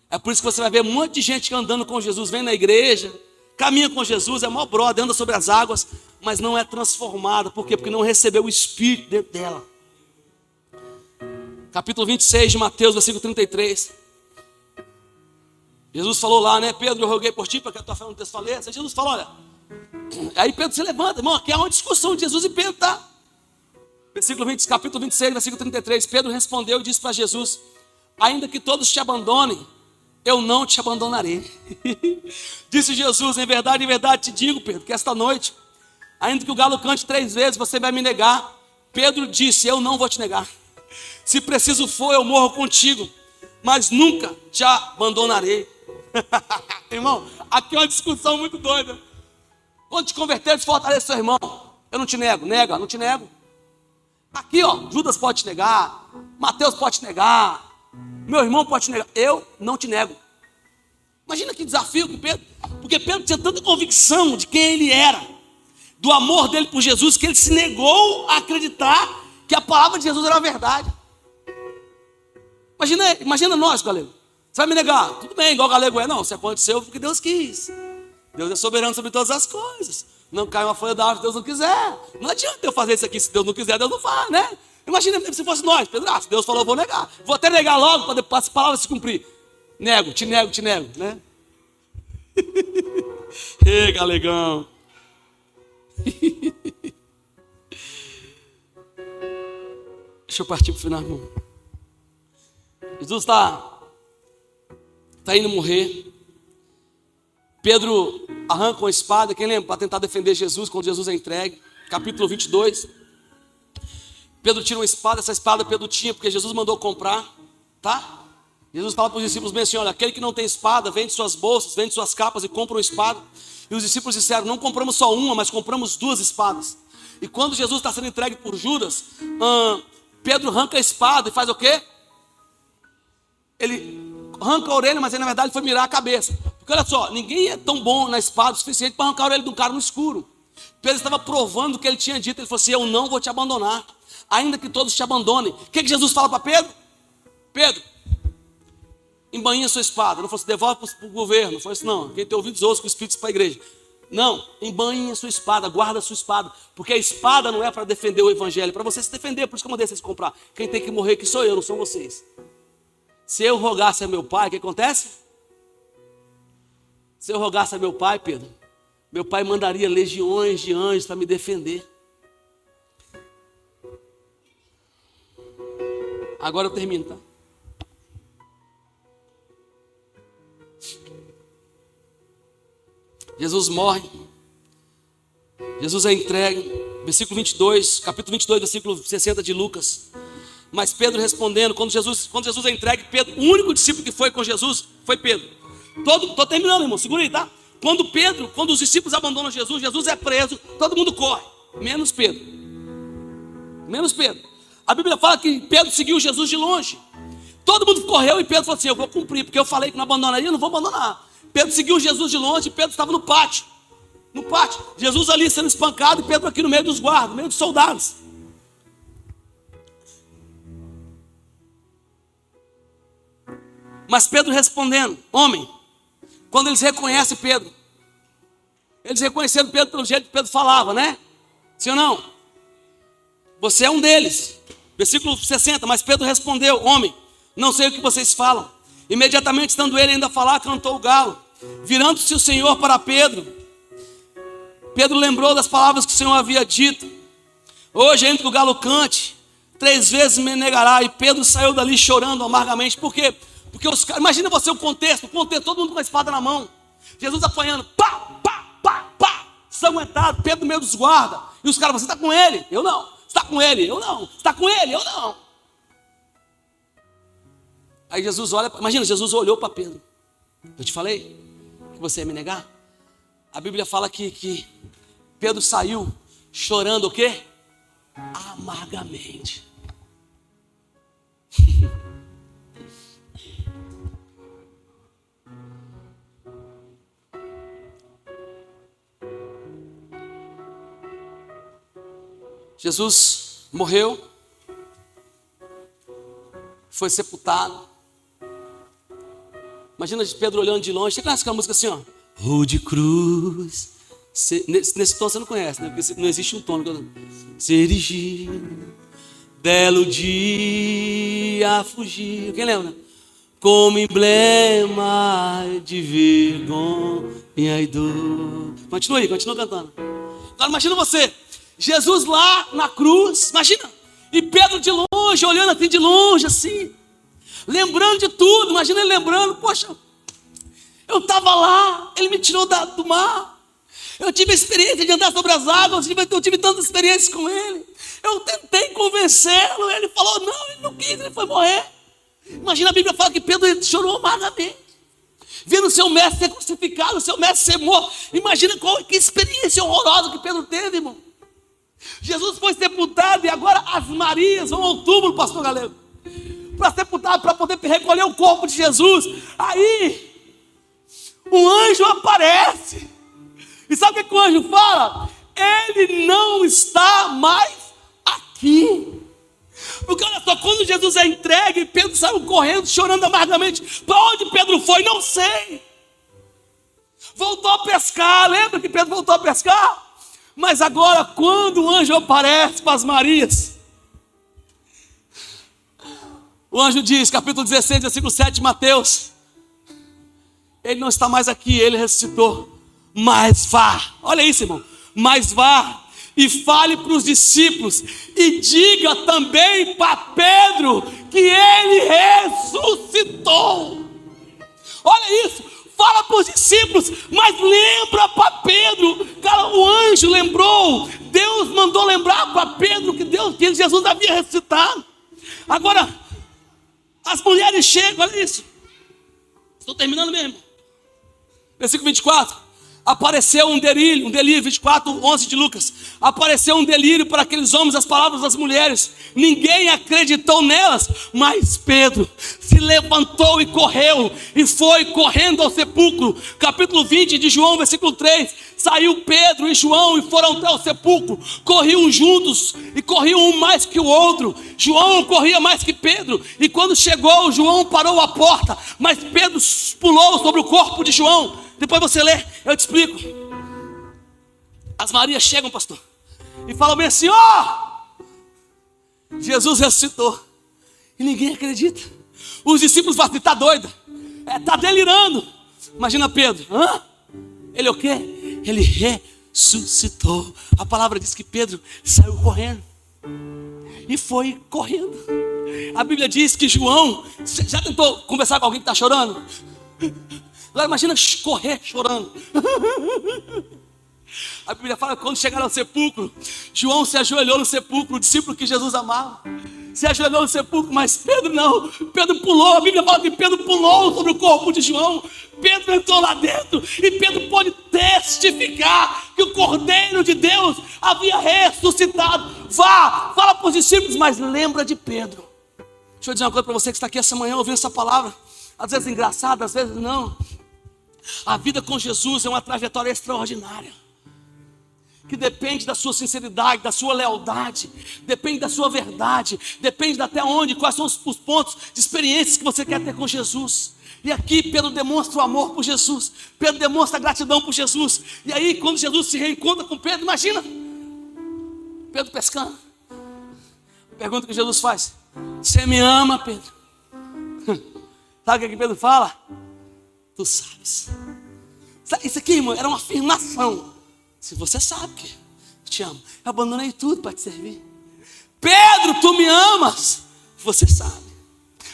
É por isso que você vai ver um monte de gente andando com Jesus, vem na igreja, caminha com Jesus, é mó brother, anda sobre as águas, mas não é transformada. Por quê? Porque não recebeu o Espírito dentro dela. Capítulo 26 de Mateus, versículo 33. Jesus falou lá, né? Pedro, eu roguei por ti para que a tua fé não desfaleça. Aí Jesus falou: olha. Aí Pedro se levanta, irmão, aqui é uma discussão de Jesus e Pedro, tá? Capítulo 26, versículo 33. Pedro respondeu e disse para Jesus: ainda que todos te abandonem, eu não te abandonarei. Disse Jesus: em verdade te digo, Pedro, que esta noite, ainda que o galo cante 3 vezes, você vai me negar. Pedro disse: eu não vou te negar. Se preciso for, eu morro contigo, mas nunca te abandonarei. Irmão, aqui é uma discussão muito doida. Quando te converteres, fortalece seu irmão. Eu não te nego, não te nego. Aqui, ó, Judas pode te negar, Mateus pode te negar, meu irmão pode te negar, eu não te nego. Imagina que desafio que Pedro, porque Pedro tinha tanta convicção de quem ele era, do amor dele por Jesus, que ele se negou a acreditar que a palavra de Jesus era a verdade. Imagina nós, galego. Você vai me negar? Tudo bem, igual o galego é. Não, se aconteceu porque Deus quis. Deus é soberano sobre todas as coisas. Não cai uma folha da árvore se Deus não quiser. Não adianta eu fazer isso aqui, se Deus não quiser, Deus não faz, né? Imagina se fosse nós, Pedro, se Deus falou, eu vou negar. Vou até negar logo para depois as palavras se cumprir. Nego, te nego, né? Ei, galegão. Deixa eu partir para o final, irmão. Jesus está indo morrer. Pedro arranca uma espada, quem lembra? Para tentar defender Jesus, quando Jesus é entregue. Capítulo 22. Pedro tira uma espada, essa espada Pedro tinha, porque Jesus mandou comprar, tá? Jesus fala para os discípulos bem assim, olha, aquele que não tem espada, vende suas bolsas, vende suas capas e compra uma espada. E os discípulos disseram, não compramos só uma, mas compramos 2 espadas. E quando Jesus está sendo entregue por Judas, Pedro arranca a espada e faz o quê? Ele arranca a orelha, mas ele, na verdade foi mirar a cabeça. Porque olha só, ninguém é tão bom na espada o suficiente para arrancar a orelha de um cara no escuro. Pedro estava provando o que ele tinha dito. Ele falou assim, eu não vou te abandonar, ainda que todos te abandonem. O que Jesus fala para Pedro? Pedro, embainha sua espada. Não falou assim, devolve para o governo. Não falou assim, não, quem tem ouvidos ouça, com o Espírito para a igreja. Não, embainha sua espada, guarda a sua espada. Porque a espada não é para defender o evangelho, é para você se defender. Por isso que eu mandei vocês comprar. Quem tem que morrer aqui sou eu, não são vocês. Se eu rogasse a meu pai, o que acontece? Se eu rogasse a meu pai, Pedro, meu pai mandaria legiões de anjos para me defender. Agora eu termino, tá? Jesus morre. Jesus é entregue. Versículo 22, capítulo 22, versículo 60 de Lucas. Mas Pedro respondendo, quando Jesus é entregue, Pedro, o único discípulo que foi com Jesus foi Pedro. Estou terminando, irmão, segura aí, tá? Quando os discípulos abandonam Jesus, Jesus é preso, todo mundo corre, menos Pedro. Menos Pedro. A Bíblia fala que Pedro seguiu Jesus de longe. Todo mundo correu e Pedro falou assim, eu vou cumprir, porque eu falei que não abandonaria, eu não vou abandonar. Pedro seguiu Jesus de longe e Pedro estava no pátio. No pátio. Jesus ali sendo espancado e Pedro aqui no meio dos guardas, no meio dos soldados. Mas Pedro respondendo, homem, quando eles reconhecem Pedro, eles reconheceram Pedro pelo jeito que Pedro falava, né? Sim ou não? Você é um deles. Versículo 60, mas Pedro respondeu, homem, não sei o que vocês falam. Imediatamente, estando ele ainda a falar, cantou o galo. Virando-se o Senhor para Pedro, Pedro lembrou das palavras que o Senhor havia dito. Hoje, ainda que o galo cante, 3 vezes me negará. E Pedro saiu dali chorando amargamente. Por quê? Porque os caras, imagina você o contexto, todo mundo com a espada na mão. Jesus apanhando, pá, pá, pá, pá, sanguentado, Pedro no meio dos guardas. E os caras, você está com ele? Eu não. Você está com ele? Eu não. Você está com ele? Eu não. Aí Jesus olha, imagina, Jesus olhou para Pedro. Eu te falei que você ia me negar? A Bíblia fala que Pedro saiu chorando o quê? Amargamente. Jesus morreu, foi sepultado. Imagina Pedro olhando de longe. Você conhece aquela música assim, ó? Rua de cruz. Nesse tom você não conhece, né? Porque não existe um tom. Se erigir, belo dia fugir. Quem lembra? Como emblema de vergonha e dor. Continua aí, continua cantando. Agora imagina você, Jesus lá na cruz, imagina. E Pedro de longe, olhando assim de longe, assim. Lembrando de tudo, imagina ele lembrando, poxa, eu estava lá, ele me tirou do mar, eu tive a experiência de andar sobre as águas, eu tive tantas experiências com ele, eu tentei convencê-lo, ele falou não, ele não quis, ele foi morrer. Imagina a Bíblia fala que Pedro chorou amargamente, vendo o seu mestre ser crucificado, o seu mestre ser morto. Imagina que experiência horrorosa que Pedro teve, irmão. Jesus foi sepultado e agora as Marias vão ao túmulo, pastor Galego. para sepultar, para poder recolher o corpo de Jesus. Aí, um anjo aparece. E sabe o que o anjo fala? Ele não está mais aqui. Porque olha só, quando Jesus é entregue, Pedro saiu correndo, chorando amargamente. Para onde Pedro foi? Não sei. Voltou a pescar. Lembra que Pedro voltou a pescar? Mas agora, quando o anjo aparece para as Marias, o anjo diz, capítulo 16, versículo 7 de Mateus: ele não está mais aqui, ele ressuscitou. Mas vá, olha isso, irmão. Mas vá e fale para os discípulos e diga também para Pedro que ele ressuscitou. Olha isso, fala para os discípulos, mas lembra para Pedro. Cara, o anjo lembrou, Deus mandou lembrar para Pedro que Jesus havia ressuscitado. Agora, as mulheres chegam, olha isso. Estou terminando mesmo. Versículo 24. Apareceu um delírio, 24, 11 de Lucas. Apareceu um delírio para aqueles homens, as palavras das mulheres. Ninguém acreditou nelas, mas Pedro se levantou e correu, e foi correndo ao sepulcro. Capítulo 20 de João, versículo 3. Saiu Pedro e João e foram até o sepulcro. Corriam juntos e corriam um mais que o outro. João corria mais que Pedro. E quando chegou, João parou a porta, mas Pedro pulou sobre o corpo de João. Depois você lê, eu te explico. As Marias chegam, pastor, e falam bem assim: Jesus ressuscitou. E ninguém acredita. Os discípulos falam: está doida, está delirando. Imagina Pedro: ele o quê? Ele ressuscitou. A palavra diz que Pedro saiu correndo. E foi correndo. A Bíblia diz que João, já tentou conversar com alguém que está chorando? Agora imagina correr chorando. A Bíblia fala que quando chegaram ao sepulcro, João se ajoelhou no sepulcro, o discípulo que Jesus amava. Se ajoelhou no sepulcro, mas Pedro não. Pedro pulou, a Bíblia fala que Pedro pulou sobre o corpo de João. Pedro entrou lá dentro e Pedro pôde testificar que o Cordeiro de Deus havia ressuscitado. Vá, fala para os discípulos, mas lembra de Pedro. Deixa eu dizer uma coisa para você que está aqui essa manhã ouvindo essa palavra. Às vezes engraçada, às vezes não. A vida com Jesus é uma trajetória extraordinária, que depende da sua sinceridade, da sua lealdade, depende da sua verdade, depende de até onde, quais são os pontos de experiências que você quer ter com Jesus. E aqui Pedro demonstra o amor por Jesus, Pedro demonstra a gratidão por Jesus. E aí quando Jesus se reencontra com Pedro, imagina Pedro pescando. A pergunta que Jesus faz: você me ama, Pedro? Sabe o que Pedro fala? Tu sabes. Isso aqui, irmão, era uma afirmação. Se você sabe que eu te amo, eu abandonei tudo para te servir. Pedro, tu me amas? Você sabe.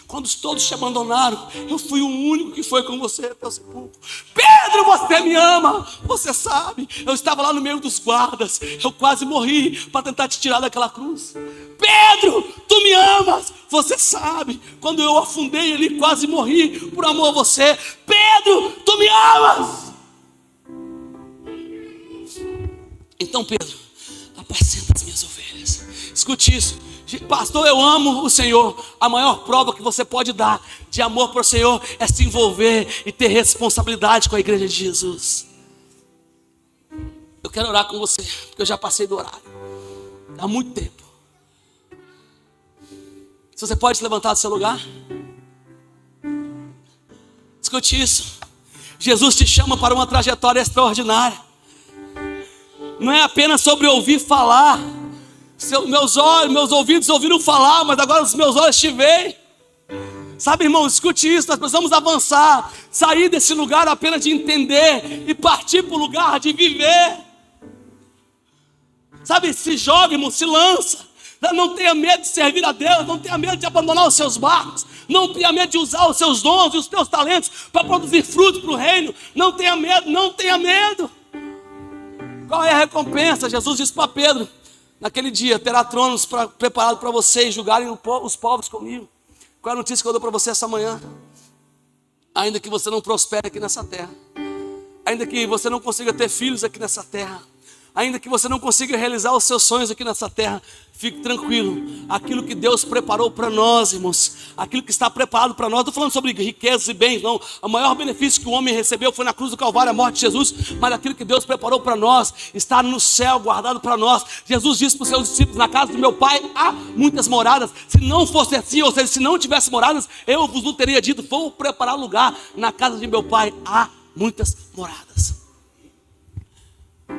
Quando todos te abandonaram, eu fui o único que foi com você até o sepulcro. Pedro, você me ama? Você sabe. Eu estava lá no meio dos guardas, eu quase morri para tentar te tirar daquela cruz. Pedro, tu me amas? Você sabe. Quando eu afundei ali, quase morri por amor a você. Pedro, tu me amas? Então Pedro, apacenta as minhas ovelhas. Escute isso. Pastor, eu amo o Senhor. A maior prova que você pode dar de amor para o Senhor é se envolver e ter responsabilidade com a igreja de Jesus. Eu quero orar com você, porque eu já passei do horário há muito tempo. Se você pode se levantar do seu lugar. Escute isso. Jesus te chama para uma trajetória extraordinária. Não é apenas sobre ouvir falar. Meus ouvidos ouviram falar, mas agora os meus olhos te veem. Sabe, irmão, escute isso. Nós precisamos avançar, sair desse lugar apenas de entender e partir para o lugar de viver. Sabe, se joga, irmão, se lança. Não tenha medo de servir a Deus, não tenha medo de abandonar os seus barcos, não tenha medo de usar os seus dons e os teus talentos para produzir frutos para o reino. Não tenha medo, não tenha medo. Qual é a recompensa? Jesus disse para Pedro: naquele dia terá tronos preparados para vocês julgarem os povos comigo. Qual é a notícia que eu dou para você essa manhã? Ainda que você não prospere aqui nessa terra, ainda que você não consiga ter filhos aqui nessa terra, ainda que você não consiga realizar os seus sonhos aqui nessa terra, fique tranquilo. Aquilo que Deus preparou para nós, irmãos, aquilo que está preparado para nós, não estou falando sobre riquezas e bens, não. O maior benefício que o homem recebeu foi na cruz do Calvário, a morte de Jesus, mas aquilo que Deus preparou para nós está no céu, guardado para nós. Jesus disse para os seus discípulos: na casa do meu Pai há muitas moradas. Se não fosse assim, ou seja, se não tivesse moradas, eu vos não teria dito: vou preparar lugar. Na casa de meu Pai há muitas moradas.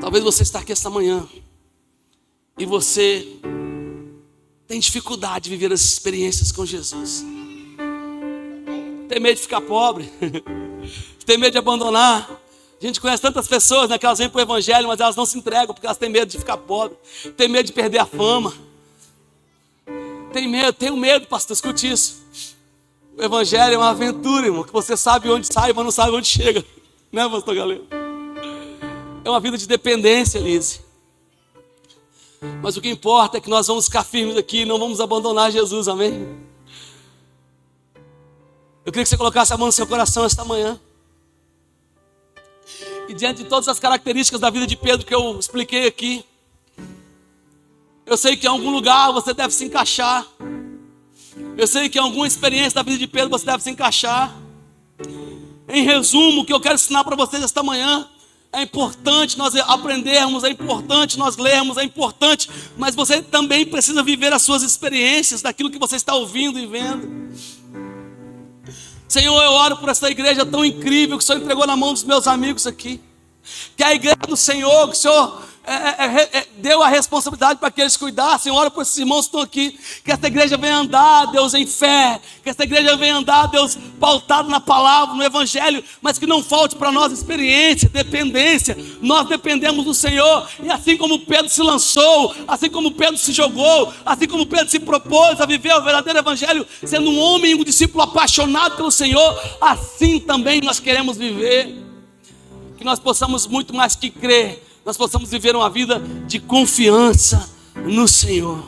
Talvez você está aqui esta manhã e você tem dificuldade de viver as experiências com Jesus. Tem medo de ficar pobre, tem medo de abandonar. A gente conhece tantas pessoas, né, que elas vêm para o evangelho, mas elas não se entregam porque elas têm medo de ficar pobre, tem medo de perder a fama. Tenho medo, pastor, escute isso. O evangelho é uma aventura, irmão, que você sabe onde sai, mas não sabe onde chega. Né, pastor Galeno? É uma vida de dependência, Lise. Mas o que importa é que nós vamos ficar firmes aqui, não vamos abandonar Jesus, amém? Eu queria que você colocasse a mão no seu coração esta manhã. E diante de todas as características da vida de Pedro que eu expliquei aqui, eu sei que em algum lugar você deve se encaixar. Eu sei que em alguma experiência da vida de Pedro você deve se encaixar. Em resumo, o que eu quero ensinar para vocês esta manhã: é importante nós aprendermos, é importante nós lermos, é importante, mas você também precisa viver as suas experiências daquilo que você está ouvindo e vendo. Senhor, eu oro por essa igreja tão incrível que o Senhor entregou na mão dos meus amigos aqui. Que a igreja do Senhor, que o Senhor deu a responsabilidade para que eles cuidassem. Oro por esses irmãos que estão aqui, que essa igreja venha andar, Deus, em fé, que essa igreja venha andar, Deus, pautado na palavra, no evangelho, mas que não falte para nós experiência, dependência. Nós dependemos do Senhor, e assim como Pedro se lançou, assim como Pedro se jogou, assim como Pedro se propôs a viver o verdadeiro evangelho, sendo um homem e um discípulo apaixonado pelo Senhor, assim também nós queremos viver. Que nós possamos muito mais que crer, nós possamos viver uma vida de confiança no Senhor.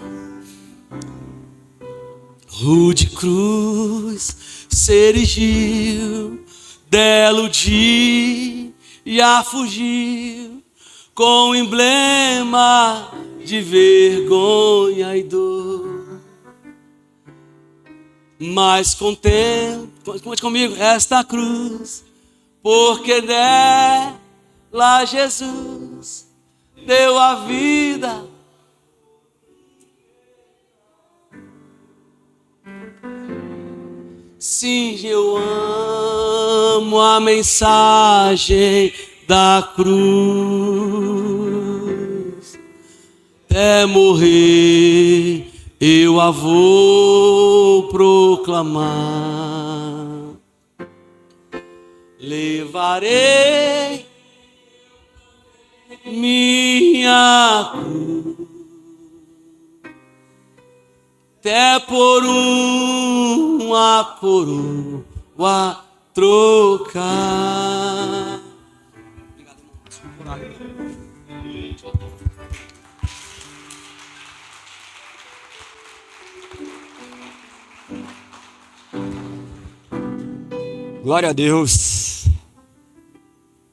Rude cruz se erigiu, dela o dia fugiu, com emblema de vergonha e dor. Mas conte comigo, esta cruz, porque dela Jesus deu a vida. Sim, eu amo a mensagem da cruz. Até morrer eu a vou proclamar. Levarei minha cruz, até por uma coroa trocar. Obrigado, irmão. Glória a Deus.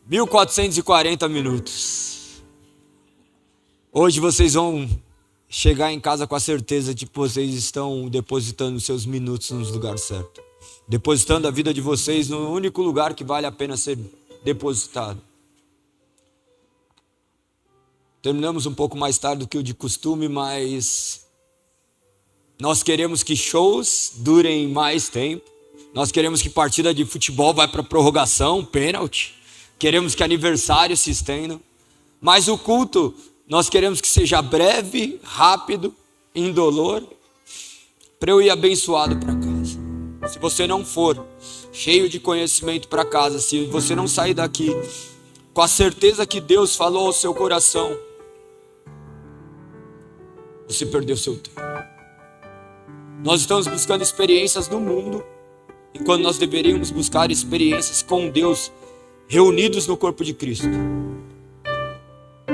1440 minutos. Hoje vocês vão chegar em casa com a certeza de que vocês estão depositando seus minutos no lugar certo. Depositando a vida de vocês no único lugar que vale a pena ser depositado. Terminamos um pouco mais tarde do que o de costume, mas nós queremos que shows durem mais tempo. Nós queremos que partida de futebol vá para prorrogação, pênalti. Queremos que aniversários se estendam. Mas o culto, nós queremos que seja breve, rápido, indolor, para eu ir abençoado para casa. Se você não for cheio de conhecimento para casa, se você não sair daqui com a certeza que Deus falou ao seu coração, você perdeu seu tempo. Nós estamos buscando experiências do mundo, enquanto nós deveríamos buscar experiências com Deus, reunidos no corpo de Cristo.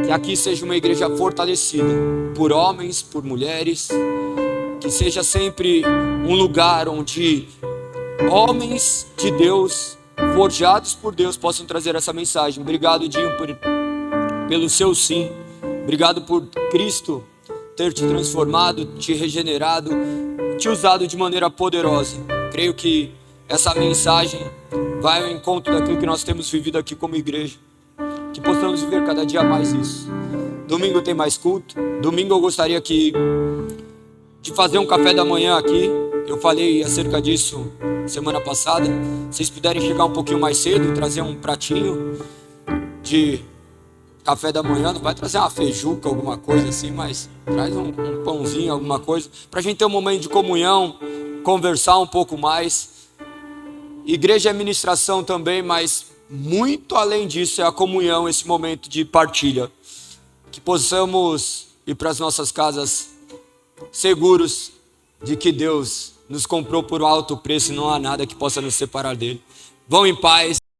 Que aqui seja uma igreja fortalecida por homens, por mulheres, que seja sempre um lugar onde homens de Deus, forjados por Deus, possam trazer essa mensagem. Obrigado, Dinho, pelo seu sim. Obrigado por Cristo ter te transformado, te regenerado, te usado de maneira poderosa. Creio que essa mensagem vai ao encontro daquilo que nós temos vivido aqui como igreja. Que possamos viver cada dia mais isso. Domingo tem mais culto. Domingo eu gostaria de fazer um café da manhã aqui. Eu falei acerca disso semana passada. Se vocês puderem chegar um pouquinho mais cedo, trazer um pratinho de café da manhã, não vai trazer uma feijuca, alguma coisa assim, mas traz um pãozinho, alguma coisa, para a gente ter um momento de comunhão, conversar um pouco mais. Igreja é ministração também, mas muito além disso é a comunhão, esse momento de partilha. Que possamos ir para as nossas casas seguros de que Deus nos comprou por um alto preço e não há nada que possa nos separar dele. Vão em paz.